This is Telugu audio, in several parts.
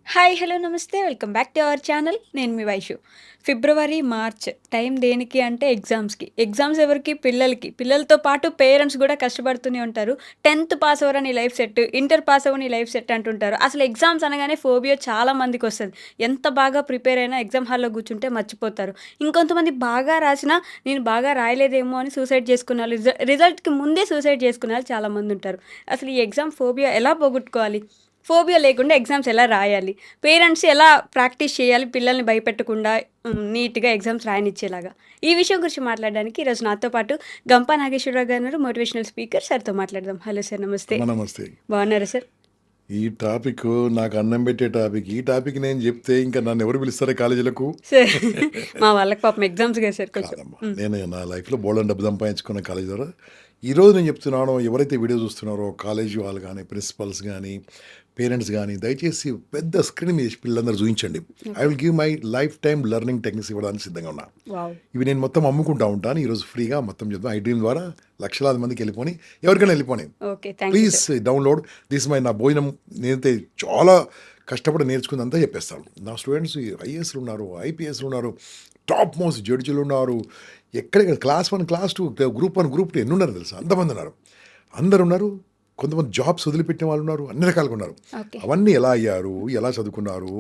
హాయ్ హలో నమస్తే welcome back to our channel. నేను మీ వైషు. ఫిబ్రవరి మార్చ్ టైం దేనికి అంటే ఎగ్జామ్స్ ఎవరికి? పిల్లలతో పాటు పేరెంట్స్ కూడా కష్టపడుతూనే ఉంటారు. 10th పాస్ అవ్వరా నీ లైఫ్ సెట్, ఇంటర్ పాస్ అవ్వ నీ లైఫ్ సెట్ అంటుంటారు. అసలు ఎగ్జామ్స్ అనగానే ఫోబియా చాలా మందికి వస్తుంది. ఎంత బాగా ప్రిపేర్ అయినా ఎగ్జామ్ హాల్లో కూర్చుంటే మర్చిపోతారు. ఇంకొంతమంది బాగా రాసినా నేను బాగా రాయలేదేమో అని సూసైడ్ చేసుకున్న వాళ్ళు, రిజల్ట్కి ముందే సూసైడ్ చేసుకునే వాళ్ళు చాలామంది ఉంటారు. అసలు ఈ ఎగ్జామ్ ఫోబియా ఎలా పోగొట్టుకోవాలి? ఫోబియా లేకుండా ఎగ్జామ్స్ ఎలా రాయాలి? పేరెంట్స్ ఎలా ప్రాక్టీస్ చేయాలి పిల్లల్ని భయపెట్టకుండా నీట్‌గా ఎగ్జామ్స్ రాయనిచ్చేలాగా? ఈ విషయం గురించి మాట్లాడడానికి ఈరోజు నాతో పాటు గంపా నాగేశ్వరరావు గారు ఉన్నారు, మోటివేషనల్ స్పీకర్. సార్‌తో మాట్లాడదాం. హలో సార్, నమస్తే. నమస్తే. బాగున్నారా సార్? ఈ టాపిక్ నాకు అన్నం పెట్టే టాపిక్. ఈ టాపిక్ నేను చెప్తే ఇంకా నన్ను ఎవరు పిలుస్తారా కాలేజీలకు? సార్ మా వాళ్ళకి పాపం ఎగ్జామ్స్ కదా సార్ కొంచెం. కాదమ్మా, నేను నా లైఫ్లో బోల్డని డబ్బు సంపాదించుకున్న కాలేజ్ ద్వారా ఈరోజు నేను చెప్తున్నాను. ఎవరైతే వీడియో చూస్తున్నారో కాలేజీ వాళ్ళు కానీ, ప్రిన్సిపల్స్ కానీ, పేరెంట్స్ కానీ, దయచేసి పెద్ద స్క్రీన్ మీద పిల్లలందరూ చూపించండి. I will give my life time learning techniques ఇవ్వడానికి సిద్ధంగా ఉన్నా. వావ్. ఇవి నేను మొత్తం అమ్ముకుంటా ఉంటాను. ఈరోజు ఫ్రీగా మొత్తం చెప్తాను. ఐ డ్రీమ్ ద్వారా లక్షలాది మందికి వెళ్ళిపోయి ఎవరికైనా వెళ్ళిపోయి. Okay, thank you please sir. Download this my. నా భోజనం నేనైతే చాలా కష్టపడి నేర్చుకుందంతా చెప్పేస్తాను. నా స్టూడెంట్స్ ఐఏఎస్లు ఉన్నారు, ఐపీఎస్లు ఉన్నారు, టాప్ మోస్ట్ జడ్జిలు ఉన్నారు. ఎక్కడికి క్లాస్ 1, క్లాస్ 2, గ్రూప్ 1, గ్రూప్ 2 ఎన్ని ఉన్నారు తెలుసా? అంతమంది ఉన్నారు. అందరు ఉన్నారు. కొంతమంది జాబ్స్ వదిలిపెట్టిన వాళ్ళు ఉన్నారు. అన్ని రకాలుగా ఉన్నారు. ఓకే. అవన్నీ ఎలా అయ్యారు, ఎలా చదువుకున్నారు?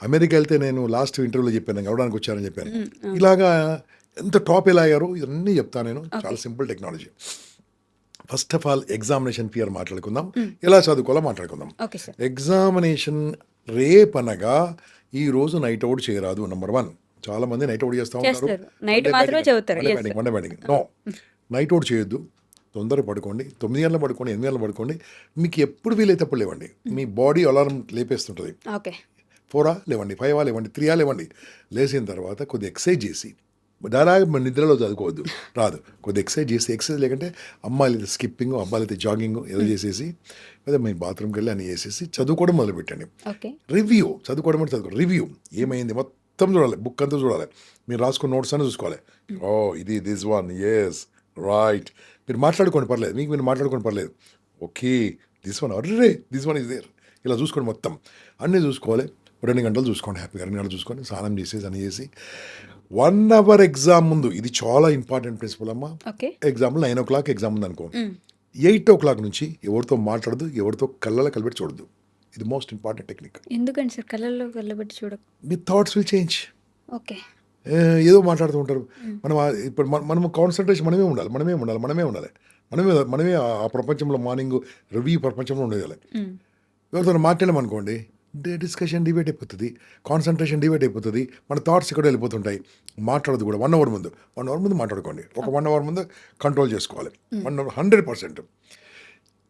అమెరికా వెళ్తే నేను లాస్ట్ ఇంటర్వ్యూలో చెప్పాను, అవడానికి వచ్చారని చెప్పాను. ఇలాగా ఎంత టాప్ ఎలా అయ్యారు ఇవన్నీ చెప్తాను నేను. చాలా simple technology. First of all examination fear మాట్లాడుకుందాం, ఎలా చదువుకోవాలో మాట్లాడుకుందాం. Okay sir. ఎగ్జామినేషన్ రేపనగా ఈ రోజు నైట్ అవుట్ చేయరాదు. నెంబర్ 1. చాలా మంది నైట్ అవుట్ చేస్తూ ఉంటారు. చేస్తారు. నైట్ మాత్రమే చదువుతారు. Yes, sir. No, night out చేయొద్దు. తొందరగా పడుకోండి. 9 గంటలు పడుకోండి, 8 గంటలు పడుకోండి. మీకు ఎప్పుడు వీలైతే అప్పుడు లేవండి. మీ బాడీ అలారం లేపేస్తుంటుంది. ఓకే. 4 లేవండి, 5 లేవండి, 3 లేవండి. లేచిన తర్వాత కొద్దిగా ఎక్సర్సైజ్ చేసి, దాదాపు నిద్రలో చదువుకోవద్దు, రాదు. కొద్దిగా ఎక్సర్సైజ్ చేసి, ఎక్సర్సైజ్ లేకంటే అమ్మాయిలు అయితే స్కిప్పింగ్, అబ్బాయిలు అయితే జాగింగ్ ఏదో చేసేసి, లేదా మీ బాత్రూమ్కి వెళ్ళి అని చేసేసి చదువుకోవడం మొదలుపెట్టండి. ఓకే. రివ్యూ, చదువుకోవడం అంటే చదువుకోవడం. రివ్యూ ఏమైంది మొత్తం చూడాలి, బుక్ అంతా చూడాలి. మీరు రాసుకున్న నోట్స్ అని చూసుకోవాలి. ఓ ఇది దిస్ వన్, ఎస్ రైట్. మీరు మాట్లాడుకోండి పర్లేదు, మీకు మీరు మాట్లాడుకోండి పర్లేదు. ఓకే దిస్ వన్, అర్రే దిస్ వన్ ఇస్ దేర్. ఇలా చూసుకోండి మొత్తం అన్నీ చూసుకోవాలి. 2 గంటలు చూసుకోండి, హ్యాపీగా 2 గంటలు చూసుకొని స్నానం చేసేసి అని చేసి 1 అవర్ ఎగ్జామ్ ముందు, ఇది చాలా ఇంపార్టెంట్ ప్రిన్సిపల్ అమ్మా. ఓకే. ఎగ్జాంపుల్ 9 o'clock ఎగ్జామ్ ఉంది అనుకో, 8 o'clock నుంచి ఎవరితో మాట్లాడదు, ఎవరితో కళ్ళలో కలిపెట్టి చూడదు. ఇది మోస్ట్ ఇంపార్టెంట్ టెక్నిక్. ఎందుకండి సార్ కళ్ళల్లో కళ్ళబెట్టి చూడకు? మీ థాట్స్ విల్ చేంజ్. ఓకే. ఏదో మాట్లాడుతూ ఉంటారు. మనం ఇప్పుడు మనం కాన్సన్ట్రేషన్ మనమే ఉండాలి. మనమే ఆ ప్రపంచంలో మార్నింగ్ రివ్యూ ప్రపంచంలో ఉండేయాలి. ఎవరితో మాట్లాడమనుకోండి, డిస్కషన్ డిబేట్ అయిపోతుంది, కాన్సన్ట్రేషన్ డిబేట్ అయిపోతుంది, మన థాట్స్ ఇక్కడ వెళ్ళిపోతుంటాయి. మాట్లాడదు కూడా. 1 hour ముందు మాట్లాడుకోండి. ఒక 1 hour ముందు కంట్రోల్ చేసుకోవాలి. 100%.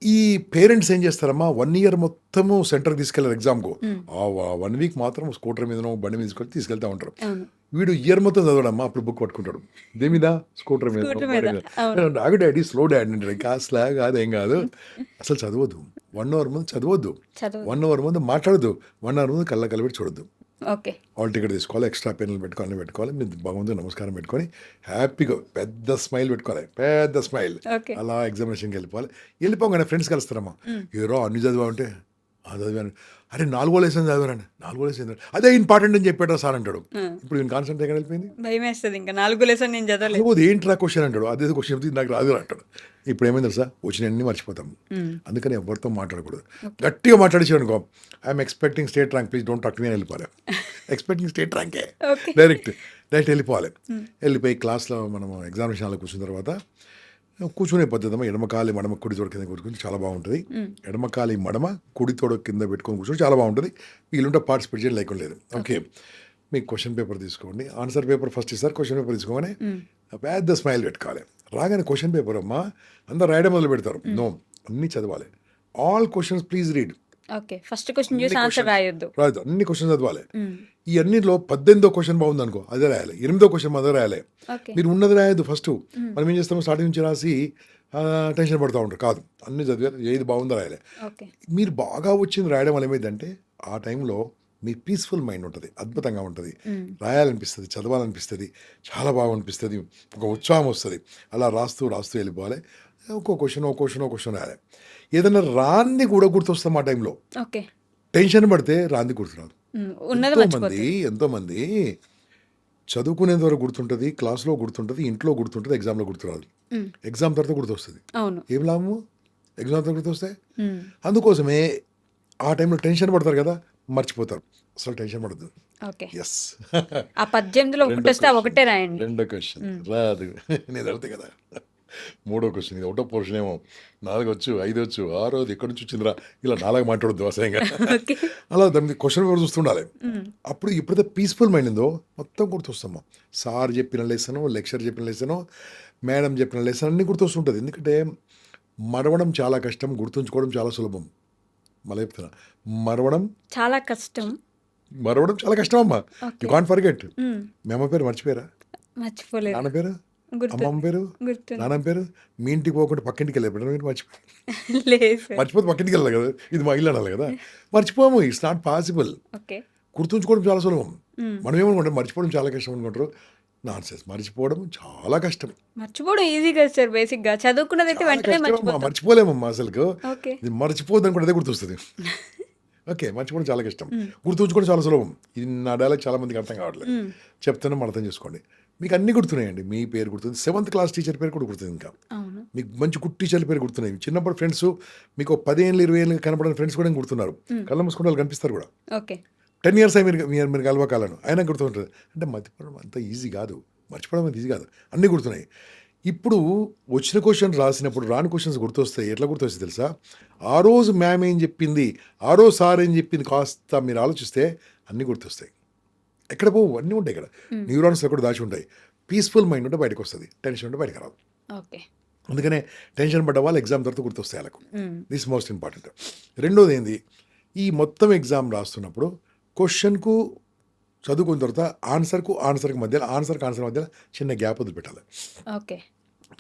ఈ పేరెంట్స్ ఏం చేస్తారమ్మా, 1 year మొత్తము సెంటర్ తీసుకెళ్ళారు ఎగ్జామ్కు. 1 week మాత్రం స్కూటర్ మీదనో బండి మీద తీసుకెళ్తా ఉంటారు. వీడు ఇయర్ మొత్తం చదవడమ్మా, అప్పుడు బుక్ పట్టుకుంటాడు. దేని మీద? స్కూటర్ మీద. ఆగు డాడీ, స్లో డాడీ అంటే కాస్లా కాదేం కాదు. అసలు చదవద్దు. 1 hour ముందు చదవద్దు. 1 hour ముందు మాట్లాడద్దు. 1 hour ముందు కళ్ళ కలిపెట్టి చూడొద్దు. ఓకే. హాల్ టికెట్ తీసుకోవాలి, ఎక్స్ట్రా పెన్నులు పెట్టుకోవాలి. మీరు భగవంతుడు నమస్కారం పెట్టుకొని హ్యాపీగా పెద్ద స్మైల్ పెట్టుకోవాలి, పెద్ద స్మైల్. ఓకే. అలా ఎగ్జామినేషన్కి వెళ్ళిపోగానే ఫ్రెండ్స్ కలుస్తారమ్మా. ఏరో అన్ని చదివా అంటే చదివాను. అరే 4 లెసన్ చదివానండి, 4 లెసన్ అదే ఇంపార్టెంట్ అని చెప్పాడు సార్ అంటాడు. ఇప్పుడు నేను కాన్సెప్ట్ ఎక్కడ వెళ్ళిపోయింది? భయం వేస్తుంది. ఇంకా 4 లెసన్ నేను చదవలేదు. చదవదు. ఏంట్రా క్వశ్చన్ అంటాడు. అదే క్వశ్చన్ చెప్తే నాకు రాదు అంటాడు. ఇప్పుడు ఏమైంది తెలుసా, వచ్చినన్ని మర్చిపోతాం. అందుకని ఎవరితో మాట్లాడకూడదు. గట్టిగా మాట్లాడేసాడు అనుకో, I'm expecting state rank, please don't talk to me అని వెళ్ళిపోవాలి. ఎక్స్పెక్టింగ్ స్టేట్ ర్యాంకే, డైరెక్ట్ వెళ్ళిపోవాలి. వెళ్ళిపోయి క్లాస్లో మనం ఎగ్జామినేషన్ హాల్లో కూర్చున్న తర్వాత కూర్చునే పద్ధతి అమ్మ, ఎడమకాలి మడమ కుడి తోడ కింద కూర్చుని చాలా బాగుంటుంది. ఎడమకాలి మడమ కుడి తోడ కింద పెట్టుకొని కూర్చొని చాలా బాగుంటుంది. వీళ్ళుంటే పార్టిసిపేట్ చేయడం లేకుండా లేదు. ఓకే, మీకు క్వశ్చన్ పేపర్ తీసుకోండి, ఆన్సర్ పేపర్ ఫస్ట్ ఇస్తారు. క్వశ్చన్ పేపర్ తీసుకోగానే పెద్ద స్మైల్ పెట్టుకోవాలి. రాగానే క్వశ్చన్ పేపర్ అమ్మా అందరు రాయడం మొదలు పెడతారు. నో, అన్నీ చదవాలి. All questions please read. Okay. First question చూసి ఆన్సర్ రాయొద్దు. అన్ని క్వశ్చన్ చదవాలి. ఈ అన్నింటిలో 18వ క్వశ్చన్ బాగుంది అనుకో, అదే రాయాలి. 8వ క్వశ్చన్ అదే రాయాలి. మీరు ఉన్నది రాయద్దు. ఫస్ట్ మనం ఏం చేస్తాము, స్టార్టింగ్ నుంచి రాసి టెన్షన్ పడుతూ ఉంటారు. కాదు, అన్ని చదివాలి, ఏది బాగుందో రాయాలి. మీరు బాగా వచ్చింది రాయడం వల్ల ఏమైందంటే ఆ టైంలో మీ పీస్ఫుల్ మైండ్ ఉంటుంది, అద్భుతంగా ఉంటుంది, రాయాలనిపిస్తుంది, చదవాలనిపిస్తుంది, చాలా బాగా అనిపిస్తుంది, ఒక ఉత్సాహం వస్తుంది. అలా రాస్తూ వెళ్ళిపోవాలి. ఒక్కో క్వశ్చన్ రాయాలి. ఏదైనా రాంది కూడా గుర్తొస్తాం ఆ టైంలో. ఓకే. టెన్షన్ పడితే రాంది గుర్తురాదు. ఉన్నది మర్చిపోతుంది. ఎంతోమంది చదువుకునేంత వరకు గుర్తుంటుంది, క్లాస్లో గుర్తుంటుంది, ఇంట్లో గుర్తుంటుంది, ఎగ్జామ్లో గుర్తురాదు. ఎగ్జామ్ తర్వాత గుర్తొస్తుంది. అవును. ఏం లాభము ఎగ్జామ్ తర్వాత గుర్తొస్తే? ఉమ్, అందుకోసమే ఆ టైంలో టెన్షన్ పడతారు కదా, మర్చిపోతారు. అసలు టెన్షన్ పడద్దు. ఓకే. ఎస్. ఆ 18లో ఒకటి వస్తే ఆ ఒకటే రాయండి. రెండో క్వశ్చన్ రాదు. నేను అడితే కదా. మూడో క్వశ్చన్ ఇది ఒకటో పోర్షన్ ఏమో 4 వచ్చు, 5 వచ్చు, 6 ఎక్కడి నుంచి వచ్చిందిరా ఇలా 4 మాట్లాడద్దు అసహ్యంగా. ఓకే. అలా దాన్ని క్వశ్చన్ పేపర్ చూస్తుండాలి. అప్పుడు ఎప్పుడైతే పీస్ఫుల్ మైండ్ ఉందో మొత్తం గుర్తొస్తాము. సార్ చెప్పిన లెసను, లెక్చర్ చెప్పిన లెసను, మేడం చెప్పిన లెసన్ అన్నీ గుర్తొస్తుంటుంది. ఎందుకంటే మరవడం చాలా కష్టం, గుర్తుంచుకోవడం చాలా సులభం. మళ్ళీ చెప్తున్నా, మరవడం చాలా కష్టం. చాలా కష్టం అమ్మా. Okay. You can't forget. Um, మీ అమ్మ పేరు మర్చిపోయారా? మర్చిపోలేదు. నాన్న పేరు, గుర్తు అమ్మమ్మ పేరు, గుర్తుంది. నాన్న పేరు. మీ ఇంటికి పోకుండా పక్కింటికి వెళ్ళారు మీరు మర్చిపోయారు. లేదు సార్. మర్చిపోతే పక్కింటికి వెళ్ళాలి కదా, ఇది మా ఇల్లు అనాలి కదా. మర్చిపోము, ఇట్స్ నాట్ పాసిబుల్. ఓకే. గుర్తుంచుకోవడం చాలా సులభం. ఉమ్, మనం ఏమనుకుంటాం మర్చిపోవడం చాలా కష్టం అనుకుంటారు. నాన్సెన్స్. మర్చిపోవడం చాలా కష్టం. మర్చిపోవడం ఈజీ కదా సార్. బేసిక్ గా చదువుకున్నది అయితే చాలా వెంటనే కష్టం అమ్మా, మర్చిపోతాం. మర్చిపోలేమమ్మా అసలు. ఓకే. ఇది మర్చిపోద్దని కూడా అదే గుర్తొస్తుంది. ఓకే, మర్చిపోవడం చాలా కష్టం, గుర్తుంచుకోవడం చాలా సులభం. ఇది నా డైలాగ్ చాలా మందికి అర్థం కావట్లేదు. ఉమ్, చెప్తాను, అర్థం చేసుకోండి. మీకు అన్ని గుర్తున్నాయండి. మీ పేరు గుర్తుంది, 7th క్లాస్ టీచర్ పేరు కూడా గుర్తుంది. ఇంకా అవును. మీకు మంచి గుడ్ టీచర్ల పేరు గుర్తున్నాయి. చిన్నప్పుడు ఫ్రెండ్స్ మీకు 10 ఏళ్ళు 20 ఏళ్ళు కనపడిన ఫ్రెండ్స్ కూడా గుర్తున్నారు. కళ్ళ మూసుకుంటే వాళ్ళు కనిపిస్తారు కూడా. ఓకే. 10 years అయి మీరు కలవకాలను అయినా గుర్తుంటుంది. అంటే మర్చిపోవడం అంత ఈజీ కాదు, మర్చిపోవడం అంత ఈజీ కాదు. అన్నీ గుర్తున్నాయి. ఇప్పుడు వచ్చిన క్వశ్చన్ రాసినప్పుడు రాని క్వశ్చన్స్ గుర్తొస్తాయి. ఎట్లా గుర్తొస్తాయి తెలుసా? ఆ రోజు మ్యామ్ ఏం చెప్పింది, ఆ రోజు సార్ ఏం చెప్పింది కాస్త మీరు ఆలోచిస్తే అన్నీ గుర్తొస్తాయి. ఎక్కడ పోవు, అన్నీ ఉంటాయి ఇక్కడ. న్యూరాన్స్లో కూడా దాచి ఉంటాయి. పీస్ఫుల్ మైండ్ ఉంటే బయటకు వస్తుంది, టెన్షన్ ఉంటే బయటకు రాదు. ఓకే. అందుకనే టెన్షన్ పడ్డ వాళ్ళు ఎగ్జామ్ తర్వాత గుర్తొస్తాయి వాళ్ళకు. ఉమ్, దిస్ మోస్ట్ ఇంపార్టెంట్. రెండోది ఏంది, ఈ మొత్తం ఎగ్జామ్ రాస్తున్నప్పుడు క్వశ్చన్కు చదువుకున్న తర్వాత ఆన్సర్కి మధ్యలో ఆన్సర్ మధ్యలో చిన్న గ్యాప్ వదిలిపెట్టాలి. ఓకే.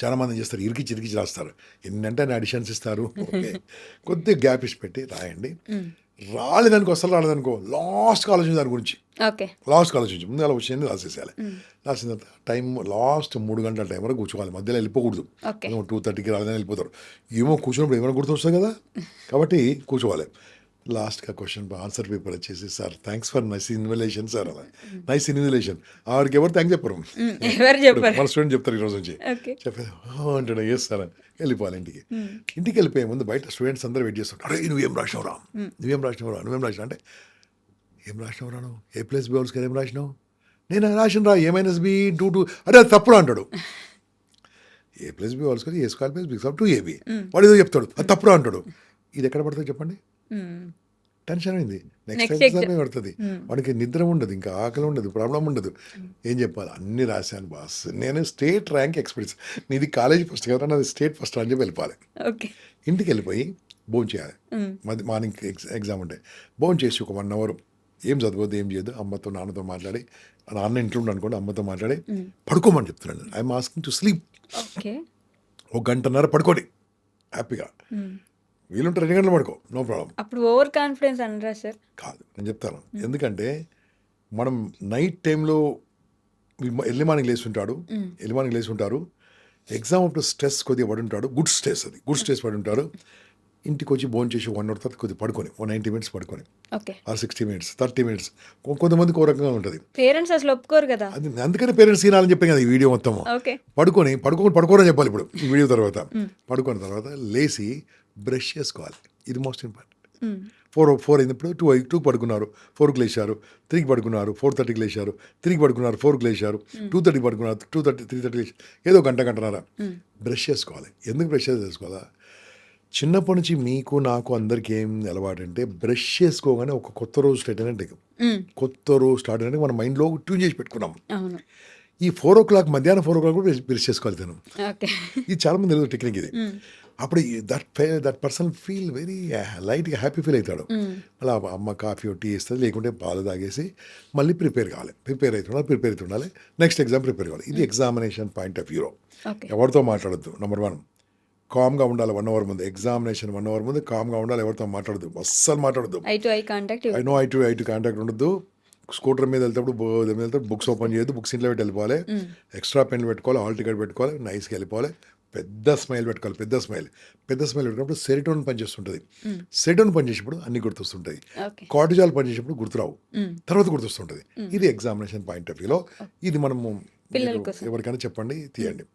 చాలామంది చేస్తారు, ఇరికిచ్చి రాస్తారు. ఎన్నంటే అడిషన్స్ ఇస్తారు. ఓకే, కొద్దిగా గ్యాప్ ఇచ్చి పెట్టి రాయండి. ఉమ్, రాలేదనుకో, అసలు రాలేదనుకో, లాస్ట్కి ఆలోచించి దాని గురించి. ఓకే. లాస్ట్కి ఆలోచించి ముందు అలా వచ్చింది రాసేసేయాలి. రాసిన తర్వాత టైం లాస్ట్ 3 గంటల టైం వరకు కూర్చోవాలి, మధ్యలో వెళ్ళిపోకూడదు. ఓకే. 2:30కి రాలేదని వెళ్ళిపోతారు. ఏమో కూర్చున్నప్పుడు ఏమైనా గుర్తొస్తుంది కదా, కాబట్టి కూర్చోవాలి. లాస్ట్గా క్వశ్చన్ ఆన్సర్ పేపర్ వచ్చేసి, sir thanks for nice invitation sir, అలా నైస్ ఇన్వెలేషన్. ఆవిడకి ఎవరు థ్యాంక్స్ చెప్పరు, ఎవరు చెప్పారు? మన స్టూడెంట్ చెప్తారు ఈరోజు నుంచి. ఓకే. చెప్పారు అంటాడు, ఎస్ సార్ అని వెళ్ళిపోవాలి ఇంటికి. ఇంటికి వెళ్ళిపోయే ముందు బయట స్టూడెంట్స్ అందరూ వెయిట్ చేస్తారు. అరే నువ్వేం రాసినవురా, నువ్వేం రాసినవురా అంటే ఏం రాసినవురా నువ్వు, A+B ఏం రాసినావు? నేను రాసిన A-B 2 అరే అది తప్పుడు అంటాడు. A+B A²+B 2AB వాడు ఏదో చెప్తాడు, అది తప్పుడు అంటాడు. ఇది ఎక్కడ పడుతుంది చెప్పండి? ఉమ్, టెన్షన్ అయింది. నెక్స్ట్ Next ఎగ్జామ్ పడుతుంది. వాడికి నిద్ర ఉండదు, ఇంకా ఆకలి ఉండదు, ప్రాబ్లం ఉండదు. ఏం చెప్పాలి, అన్నీ రాశాను బాస్, నేను స్టేట్ ర్యాంక్ ఎక్స్పీరియన్స్. నీది కాలేజ్ ఫస్ట్ కదా, నాది స్టేట్ ఫస్ట్ అని చెప్పి వెళ్ళిపోవాలి. ఓకే. ఇంటికి వెళ్ళిపోయి భోజనం చేయాలి. మార్నింగ్ ఎగ్జామ్ ఉంటే భోజనం చేసి ఒక 1 hour ఏం చదవద్దు, ఏం చేయదు, అమ్మతో నాన్నతో మాట్లాడి, నాన్న ఇంట్లో ఉండి అనుకోండి, అమ్మతో మాట్లాడి పడుకోమని చెప్తున్నాను. I'm asking to sleep. Okay. 1 గంటన్నర పడుకోండి హ్యాపీగా. వీలుంటే 2 గంటలు పడుకో, నో ప్రాబ్లం. అప్పుడు ఓవర్ కాన్ఫిడెన్స్ అనరా సార్? కాదు, నేను చెప్తాను. ఎందుకంటే మనం నైట్ టైంలో ఎర్లీ మార్నింగ్ లేచి ఉంటారు. ఎగ్జామ్ అప్పుడు స్ట్రెస్ కొద్దిగా పడి ఉంటాడు, గుడ్ స్ట్రెస్ పడి ఉంటారు. ఇంటికి వచ్చి భోజనం చేసి 1 hour తర్వాత కొద్దిగా పడుకొని 90 minutes పడుకొని, ఓకే. 60 minutes 30 minutes. కొంతమందికి ఒక రకంగా ఉంటుంది. పేరెంట్స్ అసలు ఒప్పుకోరు కదా. అది అందుకని పేరెంట్స్ తినాలని చెప్పాను కదా ఈ వీడియో మొత్తం. ఓకే. పడుకోరని చెప్పాలి ఇప్పుడు ఈ వీడియో తర్వాత. పడుకున్న తర్వాత లేచి బ్రష్ చేసుకోవాలి. ఇది మోస్ట్ ఇంపార్టెంట్. 4 అయినప్పుడు 2 పడుకున్నారు, 4కి లేచారు, 3కి పడుకున్నారు, 4:30కి లేచారు, 3కి పడుకున్నారు, 4కి లేచారు, 2:30కి పడుకున్నారు, 2:30 3:30 లేచారు, ఏదో గంటన్నర బ్రష్ చేసుకోవాలి. ఎందుకు బ్రష్ చేసుకోవాలా? చిన్నప్పటి నుంచి మీకు నాకు అందరికీ ఏం అలవాటు అంటే, బ్రష్ చేసుకోగానే ఒక కొత్త రోజు స్టార్ట్ అయినట్టు మన మైండ్లో ట్యూన్ చేసి పెట్టుకున్నాం. అవును. ఈ 4 o'clock మధ్యాహ్నం 4 o'clock కూడా బ్రష్ చేసుకోవాలి తను. ఓకే. ఇది చాలా మంది తెలియదు టెక్నిక్ ఇది. అప్పుడు దట్ పర్సన్ ఫీల్ వెరీ లైట్గా హ్యాపీ ఫీల్ అవుతాడు. అలా అమ్మ కాఫీ టీ ఇస్తుంది, లేకుంటే పాలు తాగేసి మళ్ళీ ప్రిపేర్ అవుతుండాలి. నెక్స్ట్ ఎగ్జామ్ ప్రిపేర్ కావాలి. ఇది examination point of view. Okay. ఎవరితో మాట్లాడద్దు. నెంబర్ 1 కామ్గా ఉండాలి. 1 hour ముందు ఎగ్జామినేషన్, 1 hour ముందు కామ్గా ఉండాలి. ఎవరితో మాట్లాడద్దు, అస్సలు మాట్లాడద్దు. I to eye contact. I to contact ఉండద్దు. స్కూటర్ మీద వెళ్తాడు బుక్స్ ఓపెన్ చేయొద్దు, బుక్స్ ఇంట్లో పెట్టి వెళ్ళిపోవాలి. ఎక్స్ట్రా పెన్లు పెట్టుకోవాలి, హాల్ టికెట్ పెట్టుకోవాలి, నైస్గా వెళ్ళిపోవాలి. పెద్ద స్మైల్ పెట్టుకోవాలి, పెద్ద స్మైల్ పెట్టుకున్నప్పుడు సెరిటోన్ పనిచేస్తుంటుంది. సెరిటోన్ పనిచేసేప్పుడు అన్ని గుర్తొస్తుంటాయి. ఓకే. కార్టిజాల్ పనిచేసేప్పుడు గుర్తురావు, హ్మ్. తర్వాత గుర్తొస్తుంటుంది. ఇది ఎగ్జామినేషన్ పాయింట్ ఆఫ్ వ్యూలో ఇది మనము పిల్లల మీరు కోసం. ఎవరికైనా చెప్పండి, తీయండి.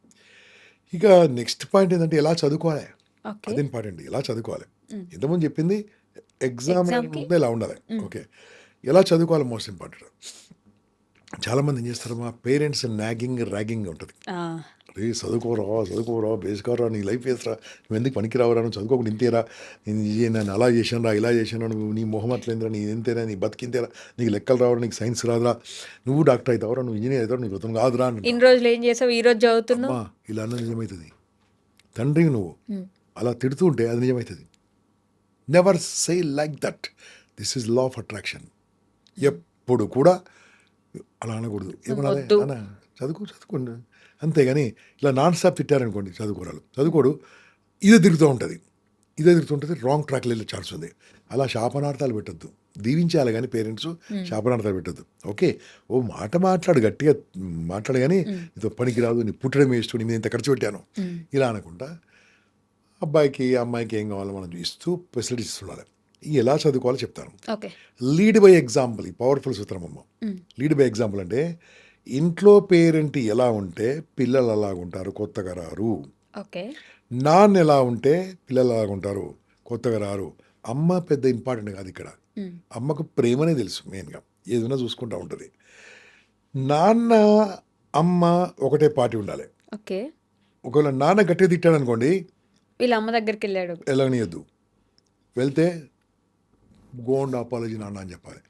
ఇక నెక్స్ట్ పాయింట్ ఏంటంటే ఎలా చదువుకోవాలి, ఓకే. అది ఇంపార్టెంట్. ఎలా చదువుకోవాలి ఇంతకుముందు చెప్పింది, ఎగ్జామ్ ఎగ్జామ్కి ముందు ఎలా ఉండాలి. ఓకే, ఎలా చదువుకోవాలి మోస్ట్ ఇంపార్టెంట్. చాలామంది ఏం చేస్తారు, మా పేరెంట్స్ ర్యాగింగ్ ఉంటుంది. ఆ! రే చదువుకోరా బేసికారా, నీ లైఫ్ వేసరా, నువ్వు ఎందుకు పనికిరావురా, నువ్వు చదువుకోకుండా ఇంతేరా, నేను అలా చేశాను రా, ఇలా చేశాను, నువ్వు నీ మొహం అట్లేందిరా, నీ ఇంతేరా, నీ బతికింతేరా, నీకు లెక్కలు రావరా, నీకు సైన్స్ రాదురా, నువ్వు డాక్టర్ అవుతావురా, నువ్వు ఇంజనీర్ అవుతావు, నీకు అతను కాదురా అని. ఇన్ని రోజులు ఏం చేసావు, ఈ రోజు చదువుతున్నావు. అమ్మా ఇలా అన్న నిజమవుతుంది. తండ్రి నువ్వు అలా తిడుతూ ఉంటే అది నిజమవుతుంది. Never say like that. This is law of attraction. ఎప్పుడు కూడా అలా అనకూడదు. ఏమనాలి, వద్దు. అన్న చదువుకోండి అంతేగాని ఇలా నాన్ స్టాప్ తిట్టారనుకోండి, చదువుకోడు, ఇదే తిరుగుతుంటుంది, రాంగ్ ట్రాక్లో వెళ్ళే ఛాన్స్ ఉంది. అలా శాపనార్థాలు పెట్టద్దు, దీవించాలి కానీ పేరెంట్స్ శాపనార్థాలు పెట్టద్దు. ఓకే, ఓ మాట మాట్లాడు, గట్టిగా మాట్లాడు, కానీ నీతో పనికి రాదు, నీ పుట్టడం వేస్ట్, నీ మీద ఇంత ఖర్చు పెట్టాను ఇలా అనకుండా అబ్బాయికి అమ్మాయికి ఏం కావాలో మనం ఇస్తూ ఫెసిలిటీస్ ఇస్తుండాలి. ఎలా చదువుకోవాలో చెప్తాను. ఓకే. లీడ్ బై ఎగ్జాంపుల్, ఈ పవర్ఫుల్ సూత్రం అమ్మ. లీడ్ బై ఎగ్జాంపుల్ అంటే ఇంట్లో పేరెంట్ ఎలా ఉంటే పిల్లలు అలాగుంటారు, కొత్తగా రారు. ఓకే. నాన్న ఎలా ఉంటే పిల్లలు అలాగుంటారు, కొత్తగా రారు. అమ్మ పెద్ద ఇంపార్టెంట్ కాదు ఇక్కడ. అమ్మకు ప్రేమనే తెలుసు మెయిన్గా, ఏదైనా చూసుకుంటూ ఉంటుంది. నాన్న అమ్మ ఒకటే పార్టీ ఉండాలి. ఓకే. ఒకవేళ నాన్న గట్టిగా తిట్టాడు అనుకోండి, వీళ్ళ అమ్మ దగ్గరికి వెళ్ళాడు. వెళ్ళనియద్దు. వెళ్తే గోండ్ అపాలజీ నాన్న అని చెప్పాలి.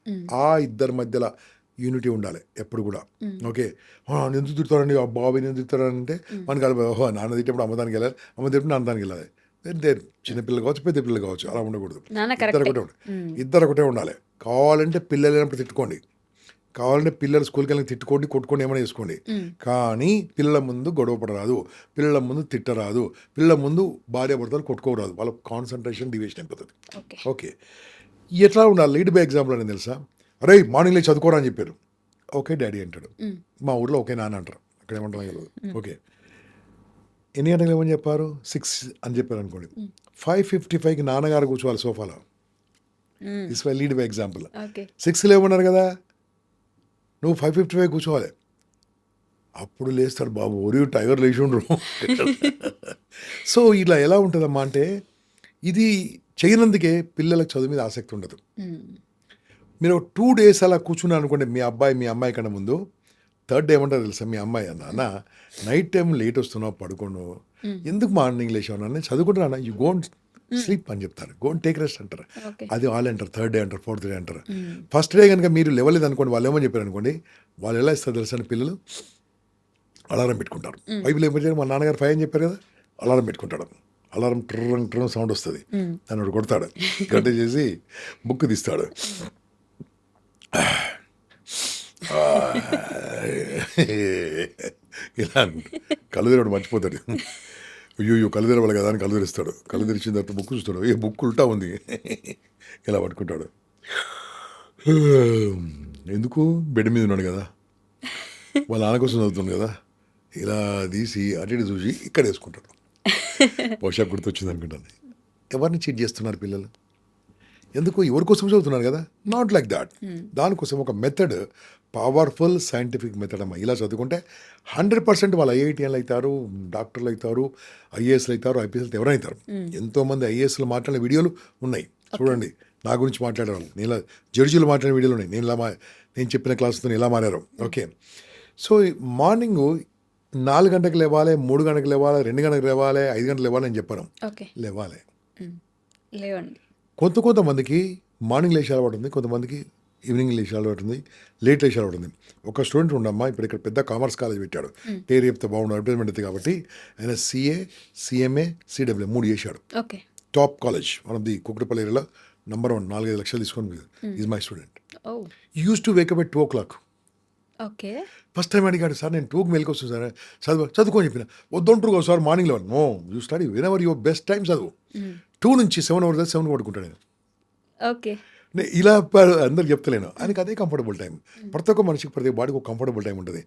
ఆ ఇద్దరి మధ్యలో యూనిటీ ఉండాలి ఎప్పుడు కూడా. ఓకే, ఎందుకు తిడతారండి, ఆ బాబు ఎందుకు తిడతారంటే మనకి ఓహో నాన్న తిట్టేప్పుడు అమ్మదానికి వెళ్ళాలి, అమ్మ తిట్టినప్పుడు నాన్నదానికి వెళ్ళాలి. చిన్నపిల్లలు కావచ్చు, పెద్ద పిల్లలు కావచ్చు, అలా ఉండకూడదు. ఇద్దరు ఒకటే ఉండాలి. కావాలంటే పిల్లలు లేనప్పుడు తిట్టుకోండి, కావాలంటే పిల్లలు స్కూల్కి వెళ్ళి తిట్టుకోండి, కొట్టుకోండి, ఏమైనా చేసుకోండి. కానీ పిల్లల ముందు గొడవ పడరాదు, పిల్లల ముందు తిట్టరాదు, పిల్లల ముందు భార్య భర్తలు కొట్టుకోరాదు. వాళ్ళ కాన్సన్ట్రేషన్ డివియేషన్ అయిపోతుంది. ఓకే, ఎట్లా ఉండాలి లీడ్ బై ఎగ్జాంపుల్ అని తెలుసా? అరే మార్నింగ్ లేచి చదువుకోరా అని చెప్పారు. ఓకే డాడీ అంటాడు. మా ఊర్లో ఓకే నాన్న అంటారు, అక్కడ ఏమంటారు. ఓకే, ఎన్ని గంటలకు ఏమని చెప్పారు, 6 అని చెప్పారు అనుకోండి. 5:55కి నాన్నగారు కూర్చోవాలి సోఫాలో. This why lead by example. 6 లేవన్నారు కదా, నువ్వు 5:55 కూర్చోవాలి. అప్పుడు లేస్తాడు, బాబు ఒరి టైగర్ లేచి ఉండరు. సో ఇలా ఎలా ఉంటుందమ్మా అంటే, ఇది చేయనందుకే పిల్లలకు చదువు మీద ఆసక్తి ఉండదు. మీరు 2 days అలా కూర్చున్నారు అనుకోండి, మీ అబ్బాయి మీ అమ్మాయి కన్నా ముందు, థర్డ్ డే ఏమంటారు తెలుసా, మీ అమ్మాయి అన్న నైట్ టైం లేట్ వస్తున్నావు, పడుకోను, ఎందుకు మార్నింగ్ లేచావు అన్న, చదువుకుంటున్నా, యూ గోంట్ స్లీప్ అని చెప్తారు, గోంట్ టేక్ రెస్ట్ అంటారు. అది వాళ్ళు అంటారు, థర్డ్ డే అంటారు, ఫోర్త్ డే అంటారు. ఫస్ట్ డే కనుక మీరు లేవలేదు అనుకోండి, వాళ్ళు ఏమని చెప్పారు అనుకోండి, వాళ్ళు ఎలా ఇస్తారు తెలుసా, పిల్లలు అలారం పెట్టుకుంటారు. బైబిల్ ఏం పెట్టారు, మా నాన్నగారు 5 అని చెప్పారు కదా, అలారం పెట్టుకుంటాడు. అలారం ట్రన్ సౌండ్ వస్తుంది, దాన్ని కొడతాడు, గడ్డ చేసి బుక్ తీస్తాడు. ఇలా కళ్ళు తెరవడం మర్చిపోతాడు. అయ్యో కళ్ళు తెరవాలి కదా అని కళ్ళు తెరుస్తాడు. కళ్ళు తెరిచిన తర్వాత బుక్ చూస్తాడు, ఏ బుక్ ఉల్టా ఉంది, ఇలా పట్టుకుంటాడు. ఎందుకు, బెడ్ మీద ఉన్నాడు కదా, వాళ్ళ నాన్న కోసం చదువుతుంది కదా, ఇలా తీసి అటు ఇటు చూసి ఇక్కడ వేసుకుంటాడు. పోషాక్ గుర్తొచ్చింది అనుకుంటాను. ఎవరిని చీట్ చేస్తున్నారు పిల్లలు, ఎందుకు, ఎవరి కోసం చదువుతున్నారు కదా, నాట్ లైక్ దాట్. దానికోసం ఒక మెథడ్, పవర్ఫుల్ సైంటిఫిక్ మెథడ్ అమ్మా. ఇలా చదువుకుంటే 100% వాళ్ళు ఐఐటీఎన్లు అవుతారు, డాక్టర్లు అవుతారు, ఐఏఎస్లు అవుతారు, ఐపీఎస్ ఎవరైనా అవుతారు. ఎంతోమంది ఐఏఎస్లు మాట్లాడిన వీడియోలు ఉన్నాయి చూడండి, నా గురించి మాట్లాడేవాళ్ళు, నేను జడ్జీలు మాట్లాడిన వీడియోలు ఉన్నాయి, నేను చెప్పిన క్లాసుతో ఎలా మారారు. ఓకే, సో మార్నింగ్ 4 గంటలకు లేవాలి, 3 గంటలకు లేవాలి, 2 గంటలకు లేవాలి, 5 గంటలకు లేవాలి అని చెప్పాను. లేవాలి. కొంతమందికి మార్నింగ్ లేచి అలవాటు ఉంది, కొంతమందికి ఈవినింగ్ లేచి అలవాటు ఉంది, లేట్ లేచి అలవాటు ఉంది. ఒక స్టూడెంట్ ఉండమ్మా, ఇప్పుడు ఇక్కడ పెద్ద కామర్స్ కాలేజ్ పెట్టాడు, పేరు చెప్తే బాగుండు, అడ్వర్టైజ్మెంట్ అవుతుంది కాబట్టి, ఆయన CA, CMA, CWA 3 చేశాడు. Top college, one of the Kukatpally ఏరియాలో నంబర్ 1, 4-5 లక్షలు తీసుకొని is my student. Used to wake up 2 o'clock. First time అడిగాడు, సార్ నేను 2కి మెలకు వస్తుంది సార్, చదువుకొని చెప్పిన, వద్దంటారు కదా sir morning 11. No, you study whenever your best time చదువు. 2 నుంచి 7 hours 7 పడుకుంటాడు నేను. ఇలా అందరికి చెప్తలేను. ఆయనకి అదే కంఫర్టబుల్ టైం. ప్రతి ఒక్క మనిషికి ప్రతి బాడీకి ఒక కంఫర్టబుల్ టైం ఉంటుంది.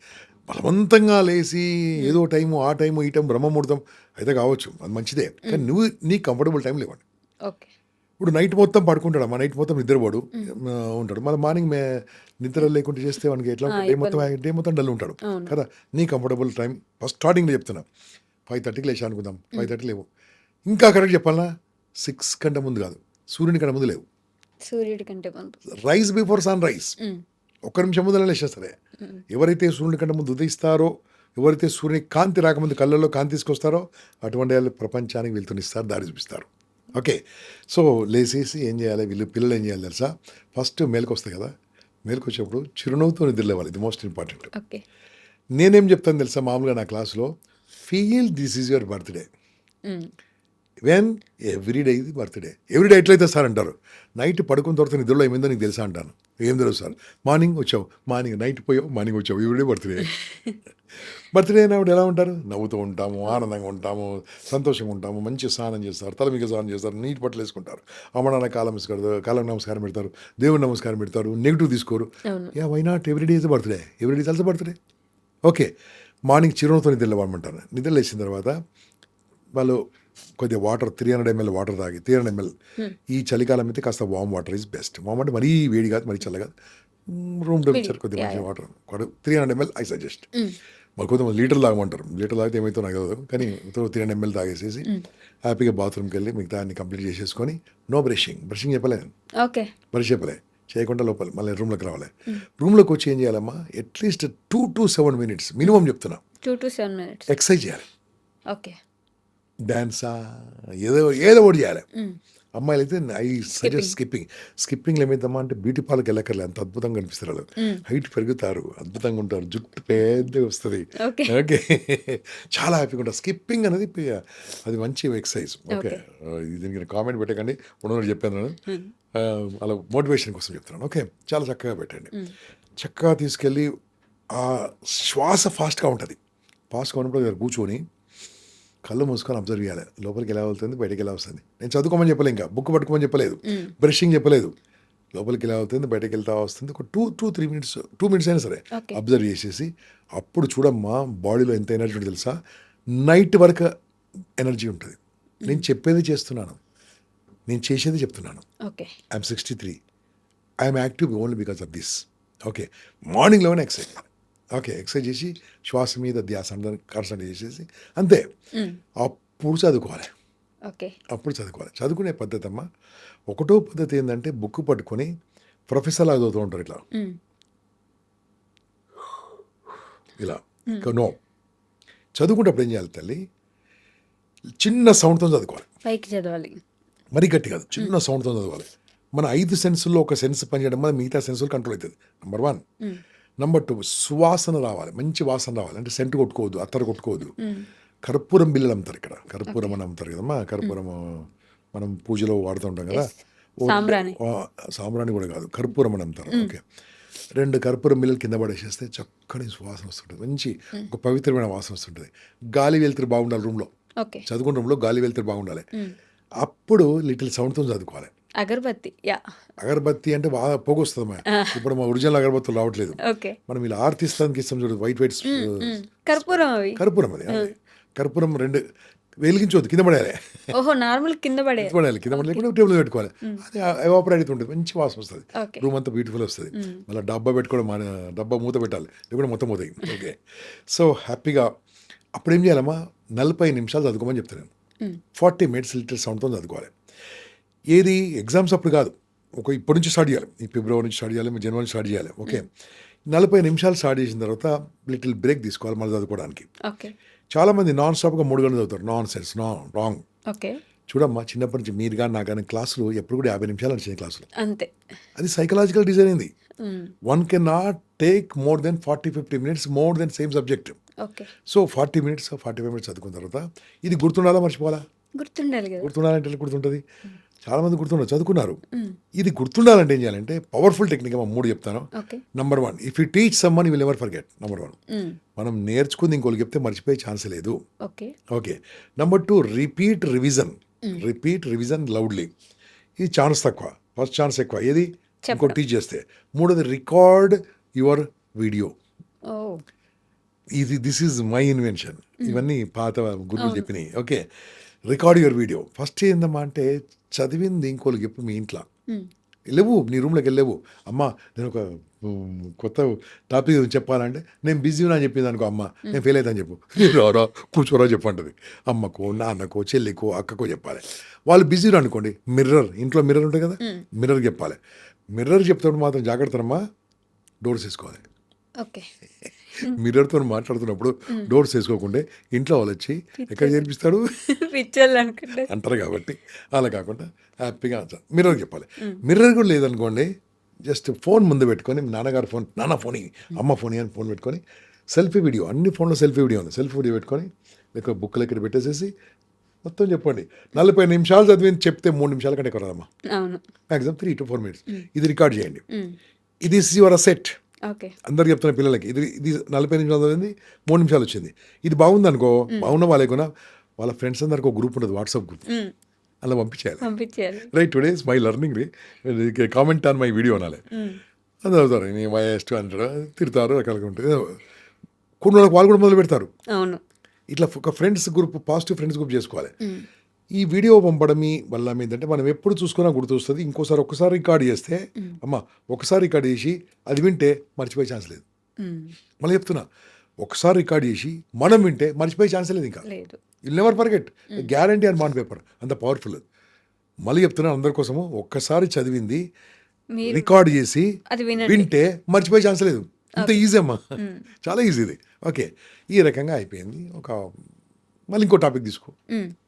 బలవంతంగా లేసి ఏదో టైము ఆ టైము ఈ టైం బ్రహ్మముహూర్తం అయితే కావచ్చు, అది మంచిదే. కానీ నువ్వు నీ కంఫర్టబుల్ టైం లేవండి. ఓకే. ఇప్పుడు నైట్ మొత్తం పడుకుంటాడు, మా నైట్ మొత్తం నిద్రపోడు ఉంటాడు. మళ్ళీ మార్నింగ్ నిద్ర లేకుండా చేస్తే వానికి ఎట్లా డే మొత్తం డల్ ఉంటాడు కదా. నీ కంఫర్టబుల్ టైం ఫస్ట్ స్టార్టింగ్లో చెప్తున్నా. 5:30కి లేచా అనుకుందాం, 5:30 లేవు. ఇంకా కరెక్ట్ చెప్పాలన్నా 6 కంటే ముందు కాదు, సూర్యుని కంటే ముందు లేవు. సూర్యుడి కంటే ముందు. Rise before sunrise. ఒక్క నిమిషం ముందు లేచేస్తారే. ఎవరైతే సూర్యుని కంటే ముందు ఉదయిస్తారో, ఎవరైతే సూర్యుని కాంతి రాకముందు కళ్ళల్లో కాంతి తీసుకొస్తారో అటువంటి వాళ్ళు ప్రపంచానికి వెళ్తునిస్తారు, దారి చూపిస్తారు. ఓకే. సో లేచేసి ఏం చేయాలి, పిల్లలు ఏం చేయాలి తెలుసా? ఫస్ట్ మేలుకు వస్తాయి కదా, మేలుకు వచ్చేప్పుడు చిరునవ్వుతో నిద్రలేవాలి. ఇది మోస్ట్ ఇంపార్టెంట్. ఓకే. నేనేం చెప్తాను తెలుసా మామూలుగా నా క్లాస్లో? Feel this is your birthday. When everyday ఇది బర్త్డే. ఎవ్రీడే ఎట్లయితే సార్ అంటారు, నైట్ పడుకున్న తర్వాత నిద్రలో ఏమైందో నీకు తెలుసా అంటాను. ఏం తెలుసు సార్? మార్నింగ్ వచ్చావు, మార్నింగ్ నైట్ పోయావు, మార్నింగ్ వచ్చావు, ఎవ్రీడే బర్త్డే. బర్త్డే అయినప్పుడు ఎలా ఉంటారు? నవ్వుతూ ఉంటాము, ఆనందంగా ఉంటాము, సంతోషంగా ఉంటాము, మంచి స్నానం చేస్తారు, తల మీద స్నానం చేస్తారు, నీటి బట్టలు వేసుకుంటారు, అమ్మనాన్న కాలం నమస్కారం పెడతారు, దేవుడు నమస్కారం పెడతారు, నెగిటివ్ తీసుకోరు. Why not every day is birthday, every day తెలుసా బర్త్డే. ఓకే. మార్నింగ్ చిరునవ్వుతో నిద్రలేమంటారు. నిద్ర లేచిన తర్వాత వాళ్ళు కొద్దిగా వాటర్ 300 ml వాటర్ తాగి, 300 ml ఈ చలికాలం అయితే కాస్త వామ్ వాటర్ ఈజ్ బెస్ట్. వామ్ అంటే మరీ వేడి కాదు, మరీ చల్ల కాదు, రూమ్ టెంపరేచర్ కొద్దిగా మంచి వాటర్ 300 ml ఐ సజెస్ట్. మరి కొంతమంది లీటర్ తాగమంటారు. లీటర్ తాగితే ఏమైతే నాకు తెలియదు, కానీ 300 ml తాగేసేసి హ్యాపీగా బాత్రూమ్కి వెళ్ళి మిగతా అన్ని కంప్లీట్ చేసేసుకొని నో బ్రషింగ్ చెప్పలేదు. ఓకే. బ్రష్ చెప్పలే చేయకుండా లోపల మళ్ళీ రూమ్లోకి రావాలి. రూమ్లోకి వచ్చి ఏం చేయాలమ్మా? అట్లీస్ట్ 2 to 7 minutes మినిమం చెప్తున్నా 2 to 7 minutes ఎక్సర్సైజ్ చేయాలి. ఓకే. డాన్సా ఏదో ఒకటి చేయాలి. అమ్మాయిలు అయితే ఐ సజెస్ట్ స్కిప్పింగ్లో ఏమైందమ్మా అంటే బ్యూటీ పార్లర్కి వెళ్ళక్కర్లే, అంత అద్భుతంగా కనిపిస్తారు వాళ్ళు. హైట్ పెరుగుతారు, అద్భుతంగా ఉంటారు, జుట్టు పెద్దగా వస్తుంది. ఓకే. చాలా హ్యాపీగా ఉంటారు. స్కిప్పింగ్ అనేది అది మంచి ఎక్సర్సైజ్. ఓకే. దీనికి కామెంట్ పెట్టకండి, ఉన్నోడు చెప్పాను, అలా మోటివేషన్ కోసం చెప్తున్నాను. ఓకే. చాలా చక్కగా పెట్టండి. చక్కగా తీసుకెళ్ళి ఆ శ్వాస ఫాస్ట్గా ఉంటుంది. ఫాస్ట్గా ఉన్నప్పుడు దగ్గర కూర్చొని కళ్ళు మూసుకొని అబ్జర్వ్ చేయాలి. లోపలికి ఎలా వెళ్తుంది, బయటకి ఎలా వస్తుంది. నేను చదువుకోమని చెప్పలేదు, ఇంకా బుక్ పట్టుకోమని చెప్పలేదు, బ్రషింగ్ చెప్పలేదు. లోపలికి ఎలా వెళ్తుంది, బయటకి వెళ్తా వస్తుంది. ఒక 2 minutes అయినా సరే అబ్జర్వ్ చేసేసి అప్పుడు చూడమ్మా బాడీలో ఎంత ఎనర్జీ ఉంటుంది తెలుసా? నైట్ వరకు ఎనర్జీ ఉంటుంది. నేను చెప్పేది చేస్తున్నాను, నేను చేసేది చెప్తున్నాను. I'm 63. I'm active only because of this. Okay. మార్నింగ్లోనే ఎక్సర్సైజ్. ఓకే. ఎక్సర్సైజ్ చేసి శ్వాస మీద ధ్యాస కాన్సంట్రేట్ చేసేసి అంతే. అప్పుడు చదువుకోవాలి. అప్పుడు చదువుకునే పద్ధతి అమ్మా. ఒకటో పద్ధతి ఏంటంటే బుక్ పట్టుకొని ప్రొఫెసర్ లాగా చదువుతూ ఉంటారు ఇట్లా ఇలా. నో, చదువుకుంటప్పుడు ఏం చేయాలి తల్లి? చిన్న సౌండ్తో చదువుకోవాలి. పైకి చదవాలి, మరీ గట్టి కాదు, చిన్న సౌండ్తో చదవాలి. మన 5 సెన్సుల్లో ఒక సెన్స్ పనిచేయడం వల్ల మిగతా సెన్సులు కంట్రోల్ అవుతుంది. నెంబర్ 1. నెంబర్ 2, సువాసన రావాలి, మంచి వాసన రావాలి. అంటే సెంటు కొట్టుకోవద్దు, అత్తరు కొట్టుకోవద్దు. కర్పూరం బిళ్ళలు అమ్ముతారు ఇక్కడ, కర్పూరం అని అమ్ముతారు కదమ్మా. కర్పూరం మనం పూజలో వాడుతూ ఉంటాం కదా. సాంబ్రాణి కూడా కాదు, కర్పూరం అని అమ్ముతారు. ఓకే. 2 కర్పూరం బిళ్ళలు కింద పడేసేస్తే చక్కని సువాసన వస్తుంటుంది, మంచి ఒక పవిత్రమైన వాసన వస్తుంటుంది. గాలి వెలుతురు బాగుండాలి రూమ్లో, చదువుకున్న రూమ్లో గాలి వెలుతురు బాగుండాలి. అప్పుడు లిటిల్ సౌండ్తో చదువుకోవాలి. అగరబత్తి అంటే బాగా పొగొస్తుంది. ఇప్పుడు మా ఒరిజినల్ అగరబత్తులు రావట్లేదు. మనం ఇలా ఆర్తిస్తానికి ఇస్తాం చూడు, వైట్ కర్పూరం అది. కర్పూరం 2 వెలిగించవద్దు, కింద పడేయాలి. కింద పడేయాలి, లేకుండా టేబుల్ పెట్టుకోవాలి. అది ఎవాపరేట్ అవుతుంటుంది, మంచి వాసన వస్తుంది, రూమ్ అంతా బ్యూటిఫుల్ వస్తుంది. మళ్ళీ డబ్బా పెట్టుకోవడం, డబ్బా మూత పెట్టాలి, లేకుండా మొత్తం మూత. ఓకే. సో హ్యాపీగా అప్పుడు ఏం చేయాలమ్మా? 40 నిమిషాలు చదువుకోమని చెప్తాను నేను. 40 minutes లిటిల్ సౌండ్తో చదువుకోవాలి. ఏది ఎగ్జామ్స్ అప్పుడు కాదు, ఇప్పటి నుంచి స్టార్ట్ చేయాలి. ఈ ఫిబ్రవరి నుంచి స్టార్ట్ చేయాలి, జనవరి స్టార్ట్ చేయాలి. ఓకే. 40 నిమిషాలు స్టార్ట్ చేసిన తర్వాత లిటిల్ బ్రేక్ తీసుకోవాలి మళ్ళీ చదువుకోవడానికి. చాలామంది నాన్ స్టాప్గా 3 గంటలు చదువుతారు. Non sense, wrong. చూడమ్మా, చిన్నప్పటి నుంచి మీరు కానీ నాకు కానీ క్లాసులు ఎప్పుడు కూడా 50 నిమిషాలు నడిచిన క్లాసులు అంతే. అది సైకలాజికల్ డిజైన్ అయింది. One can not take more than 40-50 minutes more than same subject. So 40 minutes 45 minutes చదువుకున్న తర్వాత ఇది గుర్తుండాలా, మర్చిపోవాలా? గుర్తుండాలంటే గుర్తుంటుంది. చాలా మంది చదువుకున్నారు. ఇది గుర్తుండాలంటే ఏం చేయాలంటే పవర్ఫుల్ టెక్నిక్ 3 చెప్తాను. Number 1, if you teach someone you will never forget. Number 1, మనం నేర్చుకుంది ఇంకోళ్ళకి చెప్తే మర్చిపోయే ఛాన్స్ లేదు. Okay. Number 2, repeat revision loudly. ఇది ఛాన్స్ తక్కువ. ఫస్ట్ ఛాన్స్ ఎక్కువ ఏది ఇంకో చెప్పడం. టీచ్ చేస్తే. మూడోది record your video. Oh this is my invention. ఇవన్నీ పాత గురువులు చెప్పినాయి. Okay, record your video. First ఏందమ్మా అంటే చదివింది ఇంకోళ్ళకి చెప్పు మీ ఇంట్లో. లేవు నీ రూమ్లోకి వెళ్ళలేవు. అమ్మ నేను ఒక కొత్త టాపిక్ చెప్పాలంటే నేను బిజీ ఉన్నా అని చెప్పింది అనుకో, అమ్మ నేను ఫెయిల్ అవుతాను చెప్పు. రారా కూర్చోరా చెప్పంటుంది. అమ్మకో నాన్నకో చెల్లికో అక్కకో చెప్పాలి. వాళ్ళు బిజీ అనుకోండి, మిర్రర్ ఇంట్లో మిర్రర్ ఉంటుంది కదా, మిర్రర్ చెప్పాలి. మిర్రర్ చెప్తాడు మాత్రం జాగ్రత్తమ్మా, డోర్స్ వేసుకోవాలి. ఓకే. మిర్రర్తో మాట్లాడుతున్నప్పుడు డోర్స్ వేసుకోకుండా ఇంట్లో వాళ్ళు వచ్చి ఎక్కడ చేర్పిస్తాడు పిచ్చోళ్ళు అనుకుంటే. అంటారు. కాబట్టి అలా కాకుండా హ్యాపీగా మిర్రర్ చెప్పాలి. మిర్రర్ కూడా లేదనుకోండి, జస్ట్ ఫోన్ ముందు పెట్టుకొని నాన్నగారు ఫోన్, నాన్న ఫోన్, అమ్మ ఫోన్ అని ఫోన్ పెట్టుకొని సెల్ఫీ వీడియో, అన్ని ఫోన్లో సెల్ఫీ వీడియో ఉంది, సెల్ఫీ వీడియో పెట్టుకొని లేక బుక్లు ఎక్కడ పెట్టేసేసి మొత్తం చెప్పండి. 40 నిమిషాలు చదివింది చెప్తే 3 నిమిషాల కంటే ఎక్కువ రాదమ్మా. అవును. Maximum 3 to 4 minutes. ఇది రికార్డ్ చేయండి. ఇది ఇస్ యువర్ అసెట్. ఓకే. అందరు చెప్తున్న పిల్లలకి ఇది 40 నిమిషాలు చదివింది, 3 నిమిషాలు వచ్చింది. ఇది బాగుంది అనుకో, బాగున్న వాళ్ళే కూడా వాళ్ళ ఫ్రెండ్స్ అందరికి ఒక గ్రూప్ ఉంటుంది, వాట్సాప్ గ్రూప్, అలా పంపించేయాలి. పంపించారు. Right, today is my learning re, comment on my video అనాలి. అది చదువుతారు, నీ వయస్టు అంటారు, తిడతారు, రకాలుగా ఉంటుంది. కొన్ని వాళ్ళకి వాళ్ళు కూడా మొదలు పెడతారు. అవును. ఇట్లా ఒక friends group, positive friends group చేసుకోవాలి. ఈ వీడియో పంపడం వల్ల ఏంటంటే మనం ఎప్పుడు చూసుకున్నా గుర్తొస్తుంది. ఒక్కసారి రికార్డ్ చేస్తే, అమ్మ ఒకసారి రికార్డ్ చేసి అది వింటే మర్చిపోయే ఛాన్స్ లేదు. మళ్ళీ చెప్తున్నా, ఒకసారి రికార్డ్ చేసి మనం వింటే మర్చిపోయే ఛాన్స్ లేదు. ఇంకా లేదు. విల్ నెవర్ ఫర్గెట్, గ్యారంటీ అని బాండ్ పేపర్, అంత పవర్ఫుల్. మళ్ళీ చెప్తున్నా అందరి కోసము, ఒక్కసారి చదివింది రికార్డ్ చేసి అది వింటే మర్చిపోయే ఛాన్స్ లేదు. ఇంత ఈజీ అమ్మా, చాలా ఈజీ ఇది. ఓకే, ఈ రకంగా అయిపోయింది. మళ్ళీ ఇంకో టాపిక్ తీసుకో,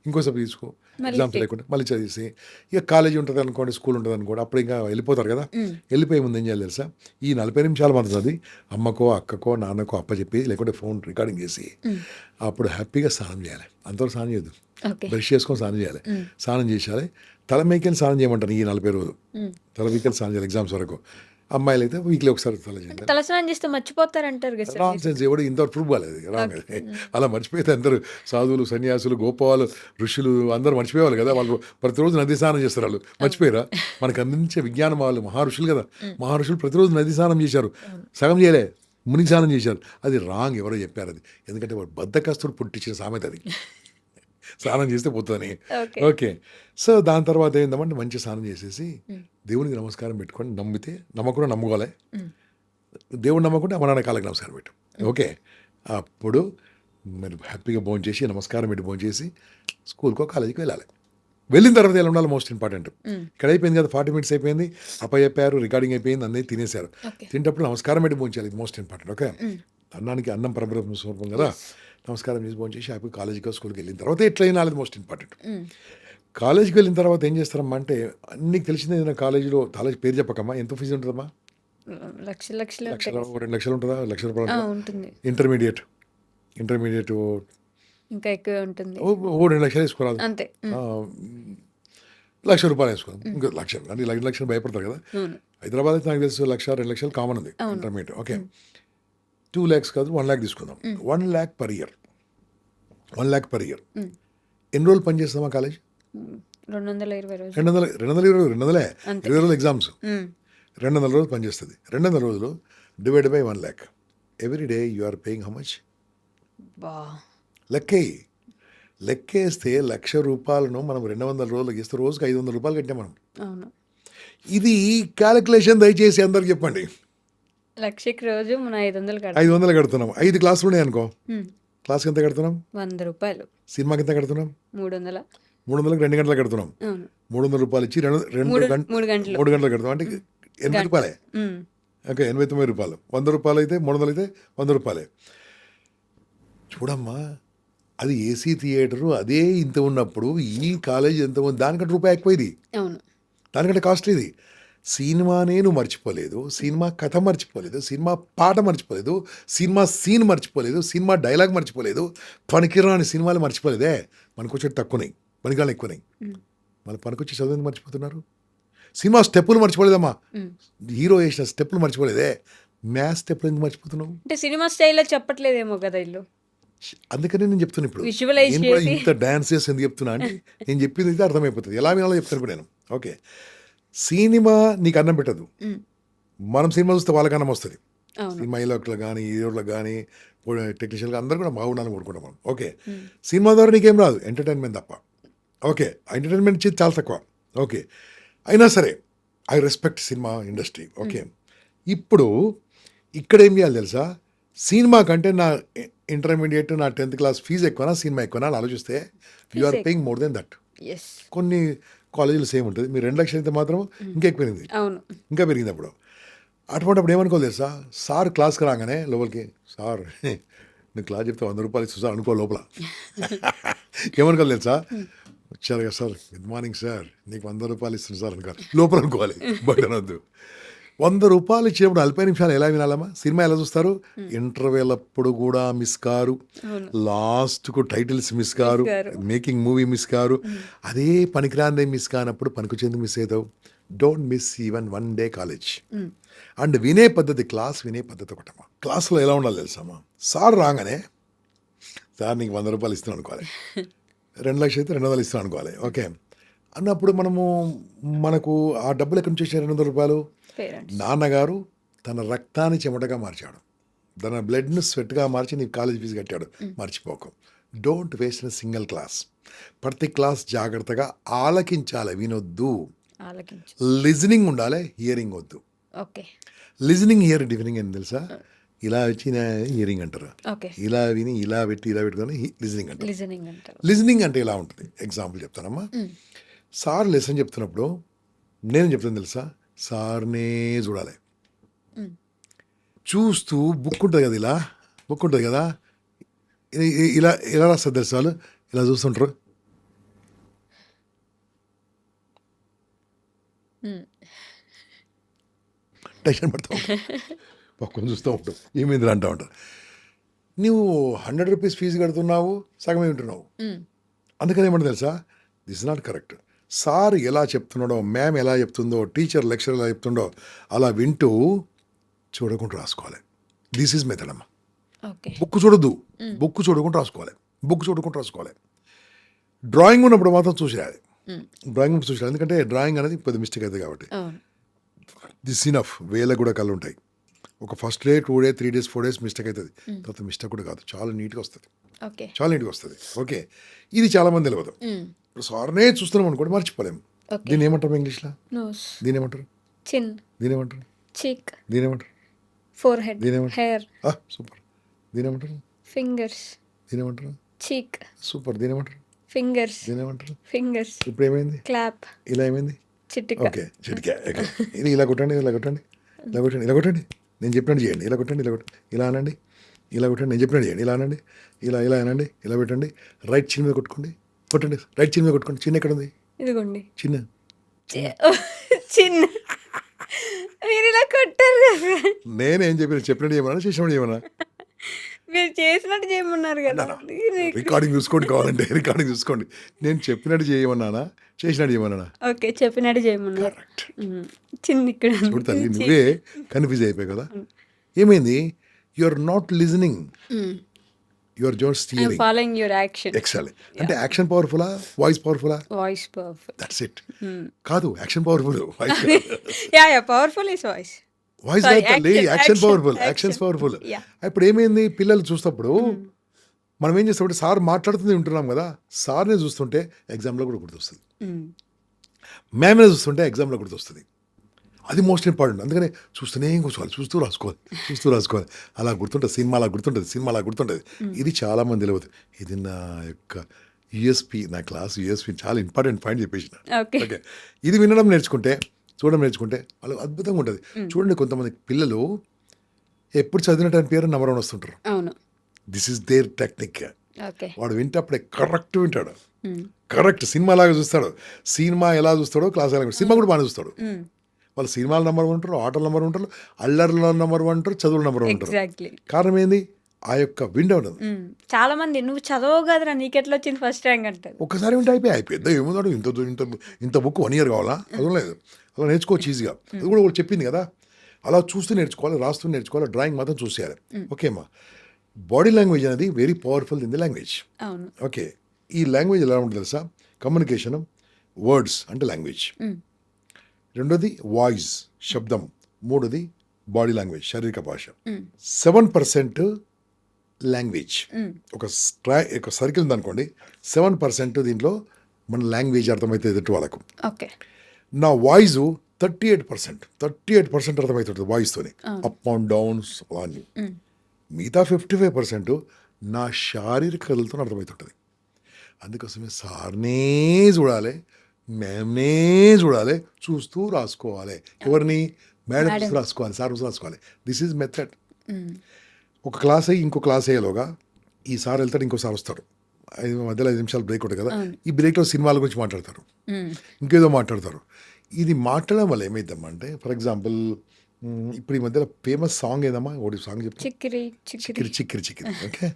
ఇంకో సబ్జెక్ట్ తీసుకో, ఎగ్జామ్స్ లేకుండా మళ్ళీ చదివేసి, ఇక కాలేజీ ఉంటుంది అనుకోండి, స్కూల్ ఉంటుంది అనుకోండి, అప్పుడు ఇంకా వెళ్ళిపోతారు కదా. వెళ్ళిపోయే ముందు ఏం చేయాలి తెలుసా, ఈ 40 నిమిషాలు మాత్రం చదివి అమ్మకో అక్కకో నాన్నకో అప్పచెప్పి, లేకుంటే ఫోన్ రికార్డింగ్ చేసి అప్పుడు హ్యాపీగా స్నానం చేయాలి. అంతవరకు స్నానం చేయదు, బ్రష్ చేసుకొని స్నానం చేయాలి. స్నానం చేసేయాలి, తల మీకెళ్ళి స్నానం చేయమంటాను ఈ 40 రోజులు. తల మీకెళ్ళి స్నానం చేయాలి ఎగ్జామ్స్ వరకు. అమ్మాయిలు అయితే వీక్లీ ఒకసారి తల చేయాలి. తలస్నానం చేస్తే మర్చిపోతారంటారు కదా. రాంగ్ సెన్స్, ఎవడు ఇంతవరకు ప్రూవ్ కాలేదు. రాంగ్ అది. అలా మర్చిపోతే అందరూ సాధువులు, సన్యాసులు, గోపాలు, ఋషులు అందరూ మర్చిపోయేవాళ్ళు కదా. వాళ్ళు ప్రతిరోజు నది స్నానం చేస్తారు. వాళ్ళు మర్చిపోయారా? మనకు అందించే విజ్ఞానం వాళ్ళు మహర్షులు కదా. మహర్షులు ప్రతిరోజు నది స్నానం చేశారు, సగం చేయలే, ముని స్నానం చేశారు. అది రాంగ్, ఎవరో చెప్పారు అది. ఎందుకంటే వాడు బద్ధకస్తుడు పుట్టించిన సామెత అది, స్నానం చేస్తే పోతుందని. ఓకే, సో దాని తర్వాత ఏంటంటే మంచి స్నానం చేసేసి దేవునికి నమస్కారం పెట్టుకొని, నమ్మకుండా నమ్ముకోవాలి. దేవుడు నమ్మకుంటే అమ్మ నాన్న కాళ్ళకి నమస్కారం పెట్టు. ఓకే, అప్పుడు మీరు హ్యాపీగా భోజనం చేసి, నమస్కారం పెట్టి భోజనం చేసి స్కూల్కో కాలేజీకి వెళ్ళాలి. వెళ్ళిన తర్వాత ఎలా ఉండాలి మోస్ట్ ఇంపార్టెంట్. ఇక్కడ అయిపోయింది కదా, 40 minutes అయిపోయింది, చెప్పారు, రికార్డింగ్ అయిపోయింది, అన్నీ తినేశారు. తింటప్పుడు నమస్కారం పెట్టి భోజనం చేయాలి, ఇది మోస్ట్ ఇంపార్టెంట్. ఓకే, అన్నానికి అన్నం పరబ్రహ్మ స్వరూపం కదా. నమస్కారం చేసి భోజనం చేసి హ్యాపీ కాలేజీకో స్కూల్కి వెళ్ళిన తర్వాత ఎట్లా అయినా అది మోస్ట్ ఇంపార్టెంట్. కాలేజీకి వెళ్ళిన తర్వాత ఏం చేస్తారమ్మా అంటే, నీకు తెలిసింది ఏదైనా కాలేజీలో, కాలేజీ పేరు చెప్పకమ్మా, ఎంత ఫీజు ఉంటుందమ్మా? లక్షలు 2 లక్షలు ఉంటుందా? ₹1,00,000 ఉంటుంది. ఇంటర్మీడియట్ ఇంకా ఎక్కువ ఉంటుంది. 2 లక్షలు వేసుకోరాదు, అంతే. ₹1,00,000 వేసుకోవాలి. ఇంకా లక్షలు అంటే 2 లక్షలు భయపడతారు కదా. హైదరాబాద్ అయితే నాకు తెలుసు 1,00,000, 2 లక్షలు కామన్ ఉంది ఇంటర్మీడియట్. ఓకే, 2 lakhs కాదు, 1 lakh తీసుకుందాం. 1 lakh per year. 1 lakh per year. ఎన్ని రోజులు పని చేస్తామా కాలేజ్? 220 రోజులు. 220 రోజులు ఎగ్జామ్స్, 200 రోజులు పనిచేస్తుంది. 200 రోజులు divide by 1 lakh. Every day you are paying how much? లెక్కేస్తే ₹1,00,000 మనం 200 రోజులకు ఇస్తే రోజుకి ₹500 కట్టాం మనం. ఇది క్యాలిక్యులేషన్ దయచేసి అందరికి చెప్పండి. 1,00,000కి రోజు మనం 500 కడుతున్నాం. 5 క్లాసులు ఉన్నాయి అనుకో, క్లాస్కి ఎంత కడుతున్నాం? ₹100. సినిమాకి ఎంత కడుతున్నాం? 300. 300కి 2 గంటలు కడుతున్నాం. ₹300 ఇచ్చి 3 గంటలు కడుతున్నాం అంటే ₹80. ఓకే, ₹89. ₹100 అయితే, 300 అయితే ₹100. చూడమ్మా, అది ఏసీ థియేటరు అదే ఇంత ఉన్నప్పుడు ఈ కాలేజ్ ఎంత ఉంది, దానికంటే రూపాయి ఎక్కువ ఇది, దానికంటే కాస్ట్లీ ఇది. సినిమానే నువ్వు మర్చిపోలేదు, సినిమా కథ మర్చిపోలేదు, సినిమా పాట మర్చిపోలేదు, సినిమా సీన్ మర్చిపోలేదు, సినిమా డైలాగ్ మర్చిపోలేదు, పనికిరాని సినిమాలు మర్చిపోలేదే. పనికొచ్చేది తక్కువనాయి, పనికిరాని ఎక్కువనాయి. మళ్ళీ పనికొచ్చి చదువుని మర్చిపోతున్నారు. సినిమా స్టెప్పులు మర్చిపోలేదమ్మా, హీరో వేసిన స్టెప్పులు మర్చిపోలేదే. మ్యాథ్స్ స్టెప్పులు ఎందుకు మర్చిపోతున్నావు? అంటే సినిమా స్టైల్లో చెప్పట్లేదేమో కదా ఇల్లు. అందుకనే నేను చెప్తున్నా ఇప్పుడు, విజువలైజ్ నేను ఇంత డాన్స్ చేసి ఎందుకు చెప్తున్నా అంటే, నేను చెప్పింది అయితే అర్థమైపోతుంది, ఎలా వినాలో చెప్తాను ఇప్పుడు నేను. ఓకే, సినిమా నీకు అన్నం పెట్టదు. హ్మ్. మనం సినిమా చూస్తే వాళ్ళకి అన్నం వస్తుంది. అవును. సినిమా హీరోలకు కానీ హీరోలకు కానీ టెక్నీషియన్లు అందరూ కూడా బాగుండాలని కోరుకుంటాం మనం. ఓకే, హ్మ్. సినిమా ద్వారా నీకేం రాదు, ఎంటర్టైన్మెంట్ తప్ప. ఓకే, ఎంటర్టైన్మెంట్ ఇచ్చేది చాలా తక్కువ. ఓకే, అయినా సరే I respect cinema industry. Okay, ఇప్పుడు ఇక్కడ ఏం చేయాలి తెలుసా, సినిమా కంటే నా ఇంటర్మీడియట్ నా 10th క్లాస్ ఫీజు ఎక్కువనా సినిమా ఎక్కువనా అని ఆలోచిస్తే you are paying more than that. Yes. కొన్ని కాలేజీలు సేమ్ ఉంటుంది, మీరు 2 లక్షలు అయితే మాత్రం ఇంకా ఎక్కువ పెరిగింది, అవును. ఇంకా పెరిగింది. అప్పుడు అటువంటిప్పుడు ఏమనుకోలేదు తెలుసా, సార్ క్లాస్కి రాగానే లోపలికి, సార్ నేను క్లాస్ చెప్తే 100 రూపాయలు ఇస్తుంది సార్ అనుకో లోపల. ఏమనుకోలేదు తెలుసా, వచ్చారు కదా సార్, గుడ్ మార్నింగ్ సార్, నీకు 100 రూపాయలు ఇస్తుంది సార్ అనుకోవాలి, లోపల అనుకోవాలి, బయట అనొద్దు. 100 రూపాయలు ఇచ్చినప్పుడు 40 నిమిషాలు ఎలా వినాలమ్మా, సినిమా ఎలా చూస్తారు, ఇంటర్వెల్ అప్పుడు కూడా మిస్ కారు, అవును. లాస్ట్కు titles miss car, car. Making movie miss car. అదే పనికిరాందే మిస్ కానప్పుడు పనికొచ్చేందుకు మిస్ అవుతావు. Don't miss even 1 day college. And వినే పద్ధతి, క్లాస్ వినే పద్ధతి ఒకటమ్మా. క్లాస్లో ఎలా ఉండాలి తెలుసమ్మా, సార్ రాగానే సార్ నీకు 100 రూపాయలు ఇస్తున్నాను అనుకోవాలి, 2 లక్షలు అయితే 200 ఇస్తున్నాను అనుకోవాలి. ఓకే అన్నప్పుడు మనకు ఆ డబ్బులు ఎక్కడి నుంచి వచ్చాయి, 200 రూపాయలు పేరెంట్స్. నాన్నగారు తన రక్తాన్ని చెమటగా మార్చాడు, తన బ్లడ్ను స్వెట్గా మార్చి నీకు కాలేజ్ ఫీజు కట్టాడు. మర్చిపోకు. Don't waste single class. ప్రతి క్లాస్ జాగ్రత్తగా ఆలకించాలి, వినొద్దు. ఆలకించు. లిజనింగ్ ఉండాలి, హియరింగ్ వద్దు. ఓకే. లిజనింగ్ హియర్ డిఫరెంట్ ఏంటి తెలుసా, ఇలా వచ్చి హియరింగ్ అంటారు, ఓకే. ఇలా విని ఇలా పెట్టుకొని లిజనింగ్ అంటారు. లిజనింగ్ అంటారు. లిజనింగ్ అంటే ఇలా ఉంటుంది. ఎగ్జాంపుల్ చెప్తానమ్మా, సార్ లెసన్ చెప్తున్నప్పుడు నేను చెప్తాను తెలుసా, సార్నే చూడాలి. చూస్తూ బుక్ ఉంటుంది కదా, ఇలా బుక్ ఉంటుంది కదా, ఇలా ఇలా రాస్తారు తెలుసు, వాళ్ళు ఇలా చూస్తుంటారు, టెన్షన్ పడుతూ ఉంటారు, పక్కన చూస్తూ ఉంటావు, ఏమైంది అంటూ ఉంటారు. నువ్వు 100 రూపీస్ ఫీజు కడుతున్నావు, సగమే వింటున్నావు. అందుకని ఏమంటే తెలుసా, this is not correct. Sir ఎలా చెప్తున్నాడో, మ్యామ్ ఎలా చెప్తుందో, టీచర్ లెక్చర్ ఎలా చెప్తుండో అలా వింటూ చూడకుండా రాసుకోవాలి. దిస్ ఈజ్ మెథడ్ అమ్మ. ఓకే. బుక్ చూడొద్దు, బుక్ చూడకుండా రాసుకోవాలి, బుక్ చూడకుండా రాసుకోవాలి. డ్రాయింగ్ ఉన్నప్పుడు మాత్రం చూసిరాలి, డ్రాయింగ్ ఉన్నప్పుడు చూసిరాలి, ఎందుకంటే డ్రాయింగ్ అనేది పెద్ద మిస్టేక్ అవుతుంది కాబట్టి. అవును. This enough. వేల కూడా కళ్ళు ఉంటాయి. ఒక first day 2 day 3 days 4 days mistake అవుతుంది, తర్వాత మిస్టేక్ కూడా కాదు, చాలా నీట్గా వస్తుంది, ఓకే. చాలా నీట్గా వస్తుంది. ఓకే, ఇది చాలా మంది తెలియదు. ఇప్పుడు సార్నే చూస్తున్నాం అనుకోండి, మర్చిపోలేము. ఓకే. దీన్ని ఏమంటారు ఇంగ్లీష్లో, నోస్. దీని ఏమంటారు, చిన్. దీని ఏమంటారు, చీక్. దీని ఏమంటారు, ఫోర్ హెడ్. దీని ఏమంటారు, హెయిర్. సూపర్, దీని ఏమంటారు, ఫింగర్స్. దీని ఏమంటారు, చీక్. సూపర్, దీని ఏమంటారు, ఫింగర్స్. దీని ఏమంటారు. ఫింగర్స్. ఇప్పుడు ఏమైంది, క్లాప్. ఇలా ఏమైంది, చిటిక. ఓకే చిటికా. ఓకే, ఇది ఇలా కొట్టండి, ఇలా కొట్టండి, ఇలా కొట్టండి, ఇలా కొట్టండి, నేను చెప్పినట్టు చేయండి, ఇలా కొట్టండి, ఇలా కొట్టండి, ఇలా అనండి, ఇలా కొట్టండి, నేను చెప్పినట్టు చేయండి, ఇలా అనండి, ఇలా ఇలా అనండి, ఇలా పెట్టండి, రైట్ చిన్న మీద కొట్టుకోండి, కొట్టండి, రైట్ చిన్న మీద కొట్టుకోండి. చిన్న ఎక్కడ ఉంది, ఇదిగోండి. చిన్న చిన్న. మీరు ఇలా కొట్టారు కదా. నేనేం చెప్పినట్టు చేయమన్నా, చేసినట్టు చేయమన్నా, మీరు చేసినట్టు చేయమన్నారు కదా. రికార్డింగ్ చూసుకోండి, కావాలంటే రికార్డింగ్ చూసుకోండి. నేను చెప్పినట్టు చేయమన్నానా, చేసినట్టు చేయమన్నానా. ఓకే, చెప్పినట్టు చేయమన్నారు. చిన్న ఇక్కడ ఉంది. చూడు తల్లి, నువ్వే కన్ఫ్యూజ్ అయిపోయావు కదా. ఏమైంది, you are not listening, you are just hearing. Following your action. Excellent. అంటే యాక్షన్ పవర్ఫులా, వాయిస్ పవర్ఫులా, వాయిస్ పవర్ఫుల్. That's it. కాదు, action powerful, voice yeah powerful is voice. Voice Sorry, తల్లి, action, action action, powerful, action. Actions powerful. Yeah. ఇప్పుడు ఏమైంది, పిల్లలు చూసినప్పుడు మనం ఏం చేస్తామంటే, సార్ మాట్లాడుతుంది వింటున్నాం కదా, సార్నే చూస్తుంటే ఎగ్జామ్లో కూడా గుర్తొస్తుంది, మ్యామ్నే చూస్తుంటే ఎగ్జామ్లో గుర్తొస్తుంది. అది మోస్ట్ ఇంపార్టెంట్. అందుకనే చూస్తూనే కూర్చోవాలి, చూస్తూ రాసుకోవాలి, అలా గుర్తుంటుంది. సినిమా అలా గుర్తుంటుంది. ఇది చాలామంది తెలియదు. ఇది నా యొక్క యూఎస్పి, నా క్లాస్ యూఎస్పి, చాలా ఇంపార్టెంట్ పాయింట్ చెప్పేసిన. ఓకే. ఓకే, ఇది వినడం నేర్చుకుంటే, చూడడం నేర్చుకుంటే వాళ్ళు అద్భుతంగా ఉంటుంది. చూడండి, కొంతమంది పిల్లలు ఎప్పుడు చదివినట్టు అనిపించారు, నెంబర్ 1 వస్తుంటారు. అవును. This is their technique. Okay. వాడు వింటప్పుడే కరెక్ట్ వింటాడు, కరెక్ట్ సినిమా లాగా చూస్తాడు. సినిమా ఎలా చూస్తాడో క్లాస్ ఎలా, సినిమా కూడా బాగా చూస్తాడు. వాళ్ళు సినిమాల నెంబర్ 1 ఉంటారు, ఆటల నెంబర్ 1 ఉంటారు, అల్లర్ల నెంబర్ 1 ఉంటారు, చదువుల నెంబర్ 1 ఉంటారు. ఎగ్జాక్ట్లీ. కారణం ఏంది, ఆ యొక్క విండో ఉండదు. చాలా మంది నువ్వు చదవవు కదరా, నీకెట్లా వచ్చింది ఫస్ట్ ర్యాంక్ అంటారు. ఒక్కసారి వింటే అయిపోయింది. ఏముందాడు, ఇంత బుక్ 1 ఇయర్ కావాలా, అదే లేదు, అలా నేర్చుకోవచ్చు ఈజీగా. అది కూడా వాళ్ళు చెప్పింది కదా, అలా చూస్తూ నేర్చుకోవాలి, రాస్తూ నేర్చుకోవాలి, డ్రాయింగ్ మాత్రం చూసేయాలి. ఓకేమ్మా, బాడీ లాంగ్వేజ్ అనేది very powerful in the language. అవును. ఓకే, ఈ లాంగ్వేజ్ ఎలా ఉంటుంది తెలుసా, కమ్యూనికేషన్, వర్డ్స్ అంటే లాంగ్వేజ్, రెండోది వాయిస్ శబ్దం, మూడోది బాడీ లాంగ్వేజ్ శారీరక భాష. 7% లాంగ్వేజ్. ఒక సర్కిల్ ఉందనుకోండి, 7% దీంట్లో మన లాంగ్వేజ్ అర్థమైతే ఎదుటి వాళ్ళకు. ఓకే. నా వాయిస్ 38% అర్థమవుతుంటుంది వాయిస్తోనే, అప్ అండ్ డౌన్స్ అన్నీ. మిగతా 55% నా శారీరక కథలతో అర్థమవుతుంటుంది. అందుకోసమే సార్నే చూడాలి, మ్యామ్నే చూడాలి, చూస్తూ రాసుకోవాలి. ఎవరిని? మేడం చూస్తూ రాసుకోవాలి, సార్ చూస్తూ రాసుకోవాలి. This is method. ఒక క్లాస్ అయ్యి ఇంకో క్లాస్ అయ్యేలోగా ఈ సార్ వెళ్తాడు, ఇంకో సార్ వస్తాడు, మధ్యలో 5 నిమిషాలు బ్రేక్ ఉంటుంది కదా, ఈ బ్రేక్లో సినిమాల గురించి మాట్లాడతారు, ఇంకేదో మాట్లాడతారు. ఇది మాట్లాడడం వల్ల ఏమైందమ్మా అంటే, ఫర్ ఎగ్జాంపుల్ ఇప్పుడు ఈ మధ్యలో ఫేమస్ సాంగ్ ఏదమ్మా, ఒకటి సాంగ్ చెప్పి, చిక్కిరి చిక్కిరి చిక్కిరి చిక్కిరి. ఓకే.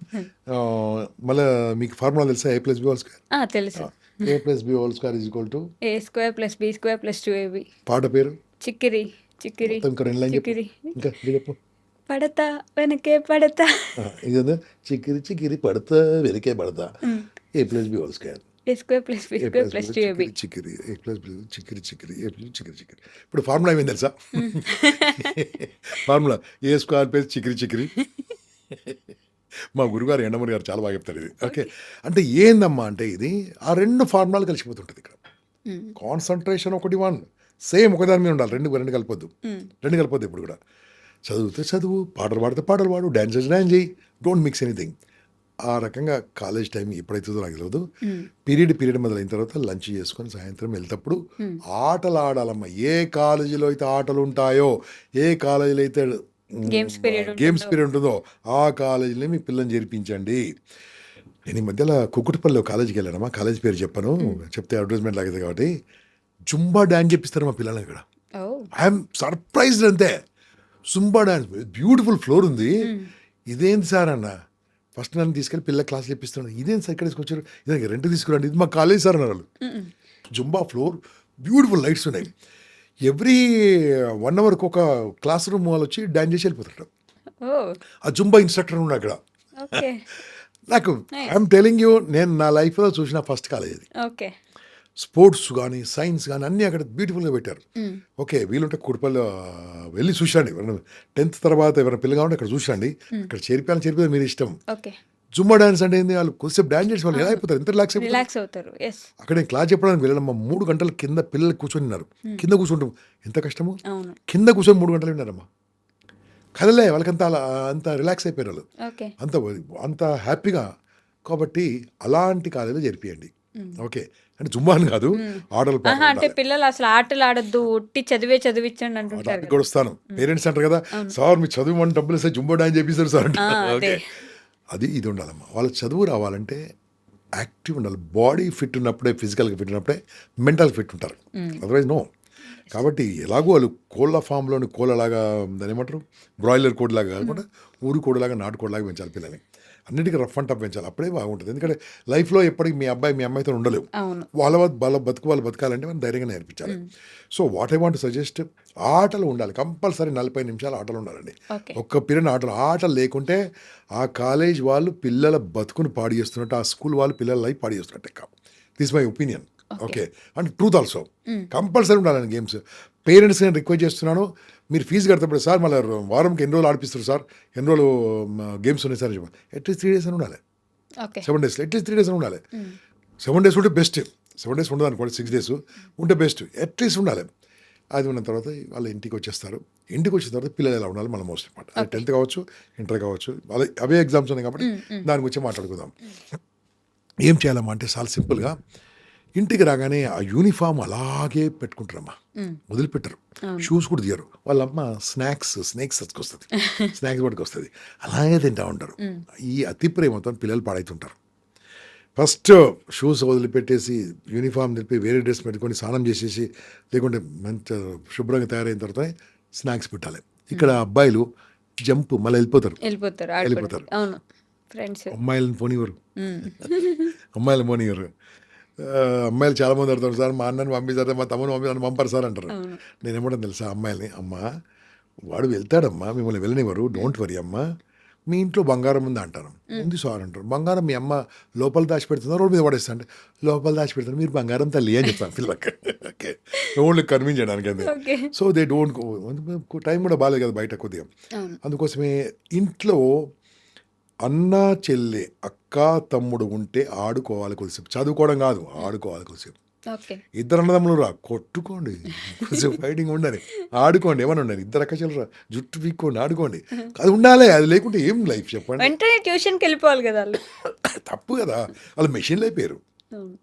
మళ్ళీ మీకు ఫార్ములా తెలుసా? A+B² తెలుసు. A+B² is equal to A² + B² + 2AB. పాట పేరు చిక్కిరి చిక్కిరి మొత్తం ఇంకా 2 లైన్ చెప్పు. చిక్కిరి ఇంకా ఇది చెప్పు. పడతా వెనకే పడతా. ఇదే చిక్కిరి చిక్కిరి పడతా వెనకే పడతా. A+B² A² + B² + 2AB. చిక్కిరి A+B చిక్కిరి చిక్కిరి చిక్కిరి చిక్కిరి. ఇప్పుడు ఫార్ములా ఏమైంది తెలుసా? ఫార్ములా A² చిక్కిరి చిక్కిరి. మా గురుగారు ఎండమూరి గారు చాలా బాగా చెప్తారు ఇది. ఓకే. అంటే ఏందమ్మా అంటే ఇది ఆ 2 ఫార్ములాలు కలిసిపోతుంటుంది ఇక్కడ. కాన్సన్ట్రేషన్ ఒకటి 1 సేమ్ ఒకదాని మీద ఉండాలి, రెండు కలిపొద్దు. కలిపొద్దు ఇప్పుడు కూడా. చదివితే చదువు, పాటలు పాడితే పాటలు పాడు, డ్యాన్స్ చేసి డ్యాన్స్ చేయి, డోంట్ మిక్స్ ఎనీథింగ్. ఆ రకంగా కాలేజ్ టైం ఎప్పుడైతుందో నాకు తెలియదు. పీరియడ్ మొదలైన తర్వాత లంచ్ చేసుకొని సాయంత్రం వెళ్తేప్పుడు ఆటలు ఆడాలమ్మా. ఏ కాలేజీలో అయితే ఆటలు ఉంటాయో, ఏ కాలేజీలో అయితే గేమ్స్ పీరియడ్ ఉంటుందో ఆ కాలేజీలో మీ పిల్లల్ని చేర్పించండి. నేను ఈ మధ్యలో కుకుట్పల్లిలో కాలేజీకి వెళ్ళానమ్మా, కాలేజ్ పేరు చెప్పను, చెప్తే అడ్వర్టైజ్మెంట్ లాగేది కాబట్టి. జుంబా డాన్స్ చెప్పిస్తారు మా పిల్లల్ని ఇక్కడ. ఐఎమ్ సర్ప్రైజ్డ్ అంతే. జుంబా డాన్స్ బ్యూటిఫుల్ ఫ్లోర్ ఉంది. ఇదేంటి సార్ అన్న, ఫస్ట్ నన్ను తీసుకెళ్ళి పిల్లల క్లాసులు చెప్పిస్తున్నాను. ఇదేంటి సార్ ఇక్కడ తీసుకొచ్చారు, ఇది రెంట్ తీసుకురండి, ఇది మా కాలేజ్ సార్ అన్నారు వాళ్ళు. జుంబా ఫ్లోర్, బ్యూటిఫుల్ లైట్స్ ఉన్నాయి. ఎవ్రీ 1 అవర్కి ఒక క్లాస్ రూమ్ వాళ్ళు వచ్చి డాన్స్ చేసి వెళ్ళిపోతారు. ఆ జుంబా ఇన్స్ట్రక్టర్ ఉన్నాడు అక్కడ. నాకు ఐఎమ్ టెలింగ్ యూ, నేను నా లైఫ్లో చూసిన ఫస్ట్ కాలేజ్ అది. ఓకే. స్పోర్ట్స్ కానీ సైన్స్ కానీ అన్నీ అక్కడ బ్యూటిఫుల్గా పెట్టారు. ఓకే. వీలుంటే కుడిపల్లి వెళ్ళి చూసండి. 10th తర్వాత ఎవరైనా పిల్లగా ఉంటే అక్కడ చూసండి. అక్కడ చేరిపోయాలి మీరు ఇష్టం. జుంబా డాన్స్ అంటే ఏంది, వాళ్ళు కొద్దిసేపు డాన్స్ చేసి వాళ్ళు ఎలా అయిపోతారు, ఎంత రిలాక్స్ అవుతారు. అక్కడ నేను క్లాస్ చెప్పడానికి వెళ్ళానమ్మా, 3 గంటలు కింద పిల్లలు కూర్చొని ఉన్నారు. కింద కూర్చుంటాం ఎంత కష్టము. కింద కూర్చొని 3 గంటలు విన్నారమ్మా. కదలే వాళ్ళకంతా అంత రిలాక్స్ అయిపోయారు వాళ్ళు, అంత హ్యాపీగా. కాబట్టి అలాంటి కాలేజీలో జరిపియండి. ఓకే. అంటే జుంబాని కాదు, ఆటలు అంటే పిల్లలు అసలు ఆటలు ఆడద్దు, ఉట్టి చదివించండి అంటుంటారు. కూడా వస్తాను, పేరెంట్స్ అంటారు కదా, సార్ మీ చదువు మన డబ్బులు ఇస్తే జుంబా డాన్స్ చేపిస్తారు సార్ అంటే. ఓకే. అది ఇది ఉండాలమ్మా. వాళ్ళ చదువు రావాలంటే యాక్టివ్ ఉండాలి. బాడీ ఫిట్ ఉన్నప్పుడే, ఫిజికల్గా ఫిట్ ఉన్నప్పుడే మెంటల్ ఫిట్ ఉంటారు, అదర్వైజ్ నో. కాబట్టి ఎలాగో వాళ్ళు కోళ్ళ ఫామ్లోని కోళ్ళలాగా, దాని ఏమంటారు, బ్రాయిలర్ కోడిలాగా కాకుండా ఊరి కోడిలాగా, నాటు కోడిలాగా పెంచాలి పిల్లల్ని. అన్నిటికీ రఫ్ అండ్ టఫ్ పెంచాలి, అప్పుడే బాగుంటుంది. ఎందుకంటే లైఫ్లో ఎప్పటికీ మీ అబ్బాయి మీ అమ్మాయితో ఉండలేవు. వాళ్ళ బతకాలంటే మనం ధైర్యంగా నేర్పించాలి. So what I want suggest, ఆటలు ఉండాలి కంపల్సరీ. 40 నిమిషాలు ఆటలు ఉండాలండి. ఒక్క పీరియడ్ ఆటలు లేకుంటే ఆ కాలేజ్ వాళ్ళు పిల్లల బతుకును పాడు చేస్తున్నట్టు, ఆ స్కూల్ వాళ్ళు పిల్లల లైఫ్ పాడు చేస్తున్నట్టు. This my opinion. Okay. And truth also compulsory ఉండాలండి గేమ్స్. పేరెంట్స్ నేను రిక్వెస్ట్ చేస్తున్నాను, మీరు ఫీజు కడతాడు సార్, మళ్ళీ వారంకి ఎన్ని రోజులు ఆడిపిస్తారు సార్, ఎన్ని రోజులు గేమ్స్ ఉన్నాయి సార్, అట్లీస్ట్ 3 days అని ఉండాలి. 7 days, అట్లీస్ట్ 3 days అని ఉండాలి. 7 days ఉంటే బెస్ట్. 7 days ఉండదు అనుకోండి, 6 days ఉంటే బెస్ట్, అట్లీస్ట్ ఉండాలి. అది ఉన్న తర్వాత వాళ్ళ ఇంటికి వచ్చేస్తారు. ఇంటికి వచ్చిన తర్వాత పిల్లలు ఎలా ఉండాలి మన మోస్ట్ ఇంపార్టెంట్. అది 10th కావచ్చు, ఇంటర్ కావచ్చు, అవే ఎగ్జామ్స్ ఉన్నాయి కాబట్టి దాని గురించి మాట్లాడుకుందాం. ఏం చేయాలమ్మా అంటే చాలా సింపుల్గా, ఇంటికి రాగానే ఆ యూనిఫామ్ అలాగే పెట్టుకుంటారమ్మా, వదిలిపెట్టరు. షూస్ కూడా తీయరు. వాళ్ళమ్మ స్నాక్స్ పట్టుకొస్తుంది, స్నాక్స్ పట్టుకొస్తుంది, అలాగే తింటూ ఉంటారు. ఈ అతి ప్రేమతో పిల్లలు పాడైతుంటారు. ఫస్ట్ షూస్ వదిలిపెట్టేసి యూనిఫామ్ తెలిపి వేరే డ్రెస్ పెట్టుకొని స్నానం చేసేసి, లేకుంటే మంచి శుభ్రంగా తయారైన తర్వాత స్నాక్స్ పెట్టాలి. ఇక్కడ అబ్బాయిలు జంప్ మళ్ళీ వెళ్ళిపోతారు. అమ్మాయిలను పోనివ్వరు. అమ్మాయిలు చాలా మంది అడుగుతారు, సార్ మా అన్నని పంపిస్తారు, మా తమ్ముని నన్ను పంపారు సార్ అంటారు. నేనేమంటాను తెలుసా అమ్మాయిని, అమ్మ వాడు వెళ్తాడమ్మా, మిమ్మల్ని వెళ్ళనివ్వరు, డోంట్ వరీ అమ్మా, మీ ఇంట్లో బంగారం ఉంది అంటాను, ఉంది సార్ అంటారు. బంగారం మీ అమ్మ లోపల దాచిపెడుతుందా రోడ్డు మీద పడేస్తా అంటే లోపల దాచిపెడతాను, మీరు బంగారం తల్లి అని చెప్తాను పిల్లలకి. ఓకే, ఓన్లీ కన్విన్స్ చేయడానికి అంతే. Okay. So they don't time కూడా బాగాలేదు కదా బయట కొద్దిగా. అవును. అందుకోసమే ఇంట్లో అన్న చెల్లె అక్క తమ్ముడు ఉంటే ఆడుకోవాలి కొద్దిసేపు, చదువుకోవడం కాదు ఆడుకోవాలి కొద్దిసేపు. ఓకే. ఇద్దరు అన్నదమ్ములు రా కొట్టుకోండి, కొద్దిసేపు ఫైటింగ్ ఉండాలి, ఆడుకోండి, ఏమన్నా ఉండాలి, ఇద్దరు అక్క చెల్లెలు రా జుట్టు పీక్కోండి, ఆడుకోండి. అది ఉండాలి, అది లేకుంటే ఏం లైఫ్ చెప్పండి. వెంటనే ట్యూషన్కి వెళ్ళిపోవాలి కదా వాళ్ళు. తప్పు కదా, వాళ్ళు మెషిన్లు అయిపోయారు. అవును.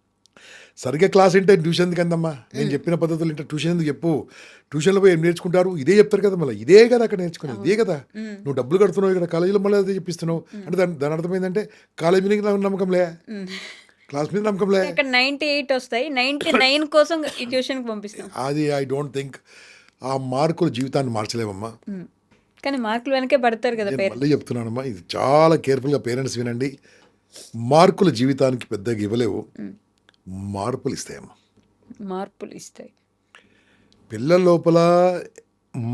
సరిగ్గా క్లాస్ వింటే ట్యూషన్ ఎందుకు అందమ్మా, నేను చెప్పిన పద్ధతులు వింటే ట్యూషన్ ఎందుకు చెప్పు, ట్యూషన్లో పోయి ఏం నేర్చుకుంటారు, ఇదే చెప్తారు కదా, మళ్ళీ ఇదే కదా అక్కడ నేర్చుకునేది, ఇదే కదా. నువ్వు డబ్బులు కడుతున్నావు ఇక్కడ కాలేజీలో, మళ్ళీ అదే చెప్పిస్తున్నావు అంటే దాని అర్థం ఏంటంటే కాలేజ్ మీద నమ్మకంలే, క్లాస్ మీద నమ్మకంలే. అక్కడ 98 వస్తాయి, 99 కోసం ఈ ట్యూషన్కి పంపిస్తాం. అది ఐ డోంట్ థింక్ ఆ మార్కులు జీవితాన్ని మార్చలేవమ్మా. కానీ మార్కులు వెనకే పడతారు కదా నేను పేరెంట్స్. మళ్ళీ చెప్తున్నానమ్మా, ఇది చాలా కేర్ఫుల్గా పేరెంట్స్ వినండి. మార్కులు జీవితానికి పెద్దగా ఇవ్వలేవు, మార్పులు ఇస్తాయమ్మా. మార్పులు ఇస్తాయి. పిల్లల లోపల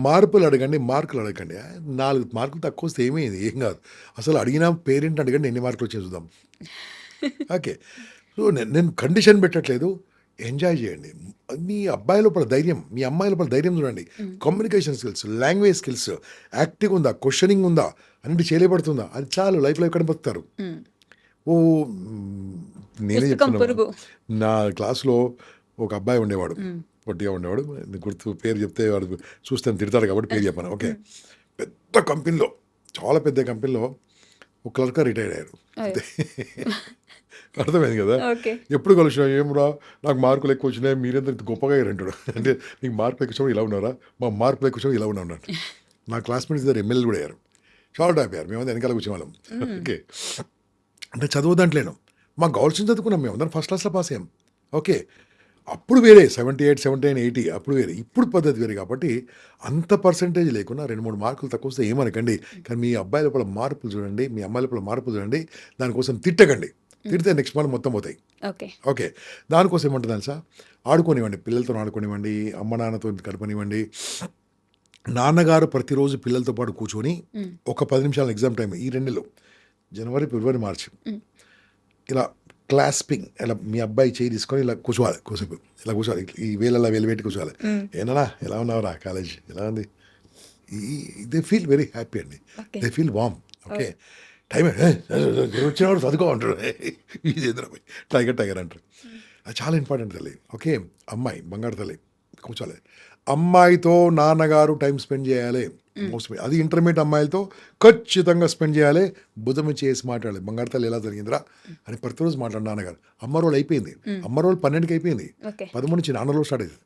మార్పులు అడగండి, మార్కులు అడగండి. 4 మార్కులు తక్కువ వస్తే ఏమైంది, ఏం కాదు. అసలు అడిగిన పేరెంట్ అడగండి ఎన్ని మార్కులు వచ్చి చూద్దాం. ఓకే, సో నేను కండిషన్ పెట్టట్లేదు, ఎంజాయ్ చేయండి. మీ అబ్బాయి లోపల ధైర్యం, మీ అమ్మాయి లోపల ధైర్యం చూడండి. Communication skills, language skills, acting ఉందా, క్వశ్చనింగ్ ఉందా, అన్నిటి చేయలేబడుతుందా, అది చాలు లైఫ్లో ఎక్కడ బతుకుతారు. ఓ నేనే పుస్తకం చెప్తున్నా, పురుగు. నా క్లాస్లో ఒక అబ్బాయి ఉండేవాడు, పొట్టిగా ఉండేవాడు, గుర్తు పేరు చెప్తే వాడు చూస్తే తిడతాడు కాబట్టి పేరు చెప్పాను. ఓకే, పెద్ద కంపెనీలో, చాలా పెద్ద కంపెనీలో ఒక క్లర్క్గా రిటైర్ అయ్యారు. అర్థమైంది కదా. ఓకే. ఎప్పుడు కలిసినా ఏమరా నాకు మార్కులు ఎక్కువ వచ్చినాయి, మీరందరూ ఇంత గొప్పగా అయ్యారంటాడు. అంటే నీకు మార్కులు ఎక్కువ వచ్చినప్పుడు ఇలా ఉన్నారా, మా మార్కులు ఎక్కువ వచ్చినప్పుడు ఇలా ఉన్నాడు. నా క్లాస్మేట్స్ ఇద్దరు ఎమ్మెల్యేలు కూడా అయ్యారు, చాలా అయిపోయారు. మేమంతా వెనకాల కూర్చోవాళ్ళం. ఓకే, అంటే చదువుదంట్లేను, మాకు కావాల్సిన చదువుకున్నాం, మేము అందరం ఫస్ట్ క్లాస్లో పాస్ అయ్యాం. ఓకే, అప్పుడు వేరే 78, 79, 80 అప్పుడు వేరే, ఇప్పుడు పద్ధతి వేరే. కాబట్టి అంత పర్సంటేజ్ లేకుండా 2-3 మార్కులు తక్కువ వస్తే ఏమనకండి. కానీ మీ అబ్బాయి లోపల మార్పులు చూడండి, మీ అమ్మాయి లోపల మార్పులు చూడండి, దానికోసం తిట్టకండి. తిడితే నెక్స్ట్ మంత్ మొత్తం పోతాయి. ఓకే. ఓకే, దానికోసం ఏమంటుంది తెలుసా, ఆడుకోనివ్వండి, పిల్లలతో ఆడుకోనివ్వండి, అమ్మ నాన్నతో గడపనివ్వండి. నాన్నగారు ప్రతిరోజు పిల్లలతో పాటు కూర్చొని ఒక 10 నిమిషాల ఎగ్జామ్ టైం ఈ 2 నెలలు, జనవరి, ఫిబ్రవరి, మార్చి, ఇలా క్లాస్పింగ్, ఇలా మీ అబ్బాయి చేయి తీసుకొని ఇలా కూర్చోవాలి, కూర్చోపు ఇలా కూర్చోవాలి, ఈ వేలలా వేలు పెట్టి కూర్చోవాలి. ఏనా ఎలా ఉన్నావురా, కాలేజ్ ఎలా ఉంది, దే ఫీల్ వెరీ హ్యాపీ అండి, they feel warm. Okay, time వచ్చినవాడు చదువుకో అంటారు, ఇది ఎదురపోయి టైగర్ అంటారు. అది చాలా ఇంపార్టెంట్ తల్లి. ఓకే, అమ్మాయి బంగారు తల్లి కూర్చోవాలి, అమ్మాయితో నాన్నగారు టైం స్పెండ్ చేయాలి. మోస్ట్లీ అది ఇంటర్మీడియట్ అమ్మాయిలతో ఖచ్చితంగా స్పెండ్ చేయాలి. భుజం చేసి మాట్లాడాలి, బంగారు తల్లి ఎలా జరిగిందిరా అని ప్రతిరోజు మాట్లాడు. నాన్నగారు అమ్మ రోల్ అయిపోయింది, అమ్మ రోల్ 12కి అయిపోయింది, 13 నుంచి నాన్న రోల్ స్టార్ట్ అయింది.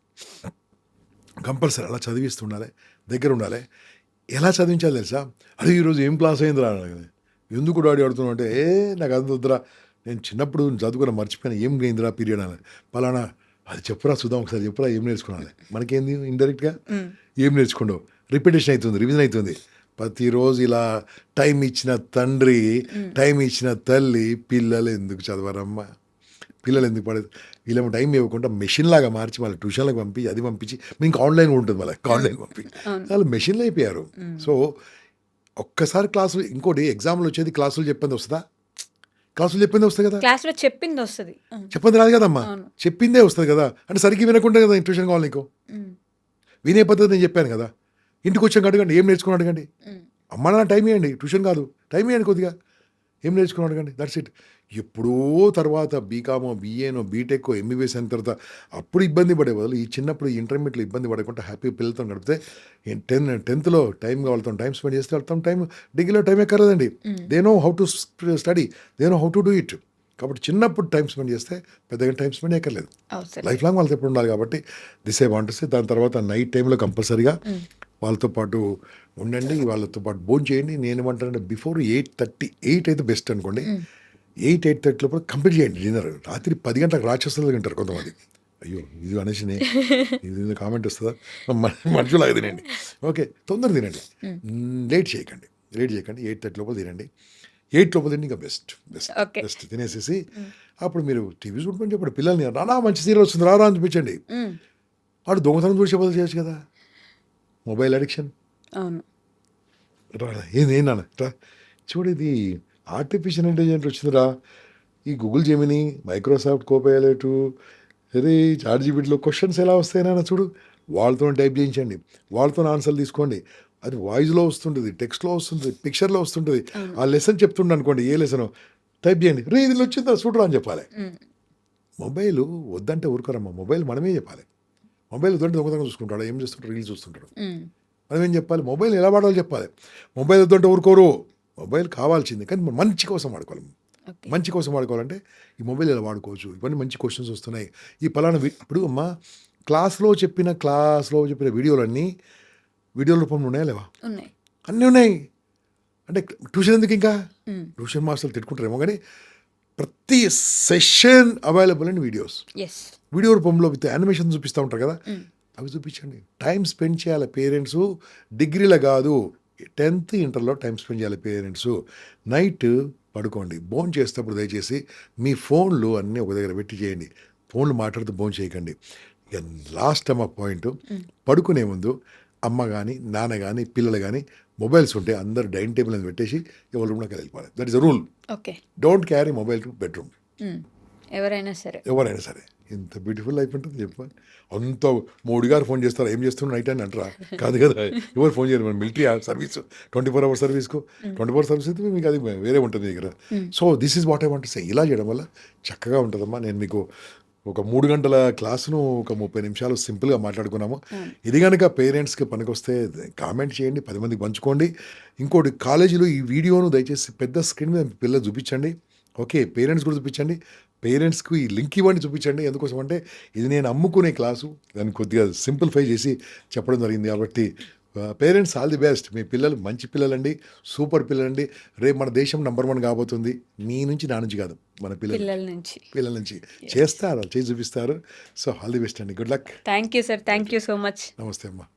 కంపల్సరీ అలా చదివిస్తుండాలి, దగ్గర ఉండాలి. ఎలా చదివించాలి తెలుసా, అది ఈరోజు ఏం క్లాస్ అయిందిరా, ఎందుకు డాడీ ఆడుతున్నావు అంటే, నాకు అది వద్దురా, నేను చిన్నప్పుడు చదువుకున్న మర్చిపోయినా, ఏం పోయిందిరా పీరియడ్ అని, పలానా అది చెప్పురా చూద్దాం, ఒకసారి చెప్పురా ఏం నేర్చుకున్నాను. మనకేంది ఇండైరెక్ట్గా ఏం నేర్చుకుంటావు, రిపిటేషన్ అవుతుంది, రివిజన్ అవుతుంది. ప్రతిరోజు ఇలా టైం ఇచ్చిన తండ్రి, టైం ఇచ్చిన తల్లి, పిల్లలు ఎందుకు చదవరమ్మా, పిల్లలు ఎందుకు పడదు, వీళ్ళేమో టైం ఇవ్వకుండా మెషిన్ లాగా మార్చి వాళ్ళ ట్యూషన్లకు పంపించి, అది పంపించి, మీకు ఆన్లైన్ ఉంటుంది, వాళ్ళకి ఆన్లైన్ పంపించి వాళ్ళు మెషిన్లు అయిపోయారు. సో ఒక్కసారి క్లాసులు, ఇంకోటి ఎగ్జామ్లు వచ్చేది క్లాసులు చెప్పింది వస్తుందా, క్లాసులు చెప్పిందే వస్తుంది కదా, క్లాస్లో చెప్పింది వస్తుంది, చెప్పింది రాదు కదమ్మా, చెప్పిందే వస్తుంది కదా. అంటే సరిగ్గా వినకుండా కదా ట్యూషన్ కావాలి నీకు, వినే పద్ధతి నేను చెప్పాను కదా. ఇంటికి వచ్చాక అడగండి, ఏం నేర్చుకుని అడగండి, అమ్మ నాన్న టైం ఇవ్వండి, ట్యూషన్ కాదు, టైం ఇవ్వండి కొద్దిగా, ఏం నేర్చుకుని అడగండి, దట్స్ ఇట్. ఎప్పుడో తర్వాత బీకామో, బీఏనో, బీటెక్, ఎంబీబీఎస్ అయిన తర్వాత అప్పుడు ఇబ్బంది పడే బదులు ఈ చిన్నప్పుడు ఇంటర్మీడియట్లో ఇబ్బంది పడకుండా హ్యాపీ పిల్లలతో గడిపితే 10th టైం వాళ్ళతో టైం స్పెండ్ చేస్తే వెళ్తాం, టైం డిగ్రీలో టైం ఎక్కర్లేదండి. They know how to study, they know how to do it. కాబట్టి చిన్నప్పుడు టైం స్పెండ్ చేస్తే పెద్దగా టైం స్పెండ్ ఎక్కర్లేదు, లైఫ్ లాంగ్ వాళ్ళతో ఎప్పుడు ఉండాలి. కాబట్టి this I want to say. దాని తర్వాత నైట్ టైంలో కంపల్సరీగా వాళ్ళతో పాటు ఉండండి, వాళ్ళతో పాటు భోజనం చేయండి. నేను ఏమంటానంటే బిఫోర్ 8:30 అయితే బెస్ట్ అనుకోండి. 8:30 లోపల కంప్లీట్ చేయండి డిన్నర్. రాత్రి 10 గంటలకు రాక్షసులు తింటారు కొంతమంది. అయ్యో ఇది అనేసి ఇది కామెంట్ వస్తుందా, మనుషులాగా తినండి. ఓకే, తొందర తినండి, లేట్ చేయకండి. 8:30 లోపల తినండి. 8 లోపల తిండి ఇంకా బెస్ట్ తినేసేసి అప్పుడు మీరు టీవీ చూడమని చెప్పండి పిల్లల్ని. రానా మంచి సీరియల్ వస్తుంది రారా అని చూపించండి. వాడు దొంగతనం చూసే బదులు చేయొచ్చు కదా. మొబైల్ అడిక్షన్ అవును, ఏంది నాన్న రా చూడు ఇది ఆర్టిఫిషియల్ ఇంటెలిజెన్స్ వచ్చిందిరా. ఈ గూగుల్ జెమినీ, మైక్రోసాఫ్ట్ కోపైలట్, అరే చాట్ జీపీటీలో క్వశ్చన్స్ ఎలా వస్తాయినా చూడు, వాళ్ళతో టైప్ చేయించండి, వాళ్ళతో ఆన్సర్లు తీసుకోండి. అది వాయిస్లో వస్తుంటుంది, టెక్స్ట్లో వస్తుంది, పిక్చర్లో వస్తుంటుంది. ఆ లెసన్ చెప్తుండే అనుకోండి, ఏ లెసన్ టైప్ చేయండి, రే ఇది వచ్చిందా చూడరా అని చెప్పాలి. మొబైల్ వద్దంటే ఊరుకోరమ్మా, మొబైల్ మనమే చెప్పాలి. మొబైల్ వద్దంటే దొంగతనం చూసుకుంటాడు, ఏం చేస్తుంటాడు, రీల్స్ చూస్తుంటాడు. మనం ఏం చెప్పాలి, మొబైల్ ఎలా వాడాలో చెప్పాలి. మొబైల్ వద్దంటే ఊరుకోరు, మొబైల్ కావాల్సింది, కానీ మనం మంచి కోసం వాడుకోవాలి. మంచి కోసం వాడుకోవాలంటే ఈ మొబైల్ ఎలా వాడుకోవచ్చు, ఇవన్నీ మంచి క్వశ్చన్స్ వస్తున్నాయి. ఈ పలానా ఇప్పుడు అమ్మా క్లాస్లో చెప్పిన వీడియోలన్నీ వీడియో రూపంలో ఉన్నాయా లేవా? ఉన్నాయి. అన్నీ ఉన్నాయి. అంటే ట్యూషన్ ఎందుకు, ఇంకా ట్యూషన్ మాస్టర్లు తిట్టుకుంటారేమో, కానీ ప్రతి session available and videos, video రూపంలో విత్ యానిమేషన్ చూపిస్తూ ఉంటారు కదా, అవి చూపించండి. టైం స్పెండ్ చేయాలి పేరెంట్స్, డిగ్రీలో కాదు 10th ఇంటర్లో టైం స్పెండ్ చేయాలి పేరెంట్స్. నైట్ పడుకోండి, భోన్ చేసేటప్పుడు దయచేసి మీ ఫోన్లు అన్నీ ఒక దగ్గర పెట్టి చేయండి. ఫోన్లు మాట్లాడుతూ భోన్ చేయకండి. ఇక లాస్ట్ టైం పాయింట్, పడుకునే ముందు అమ్మ కానీ నాన్న కానీ పిల్లలు కానీ మొబైల్స్ ఉంటే అందరు డైనింగ్ టేబుల్ అని పెట్టేసి ఎవరి రూమ్లోకి వెళ్ళిపోవాలి. That is a rule. Don't carry mobile to bedroom. ఎవరైనా సరే ఇంత బ్యూటిఫుల్ లైఫ్ ఉంటుంది చెప్పాలి. అంత మోడీ గారు ఫోన్ చేస్తారు, ఏం చేస్తున్నారు నైట్ అని అంటారా? కాదు కదా, ఎవరు ఫోన్ చేయరు. మన మిలిటరీ సర్వీస్ 24 hours సర్వీస్కు 24 సర్వీస్ అయితే మీకు అది వేరే ఉంటుంది దగ్గర. So this is what I want to సే. ఇలా చేయడం వల్ల చక్కగా ఉంటుందమ్మా. నేను మీకు ఒక 3 గంటల క్లాసును ఒక 30 నిమిషాలు సింపుల్గా మాట్లాడుకున్నాము. ఇది కనుక పేరెంట్స్కి పనికొస్తే కామెంట్ చేయండి, 10 మందికి పంచుకోండి. ఇంకోటి, కాలేజీలో ఈ వీడియోను దయచేసి పెద్ద స్క్రీన్ మీద పిల్లలు చూపించండి. ఓకే, పేరెంట్స్ కూడా చూపించండి. పేరెంట్స్కి ఈ లింక్ ఇవ్వండి, చూపించండి. ఎందుకోసం అంటే ఇది నేను అమ్ముకునే క్లాసు, దాన్ని కొద్దిగా సింప్లిఫై చేసి చెప్పడం జరిగింది. కాబట్టి పేరెంట్స్ ఆల్ ది బెస్ట్. మీ పిల్లలు మంచి పిల్లలండి, సూపర్ పిల్లలండి. రేపు మన దేశం నంబర్ 1 కాబోతుంది. మీ నుంచి నా నుంచి కాదు, మన పిల్లల నుంచి చేస్తారు, చేసి చూపిస్తారు. సో ఆల్ ది బెస్ట్ అండి, good luck. Thank you sir, thank you so much. నమస్తే అమ్మా.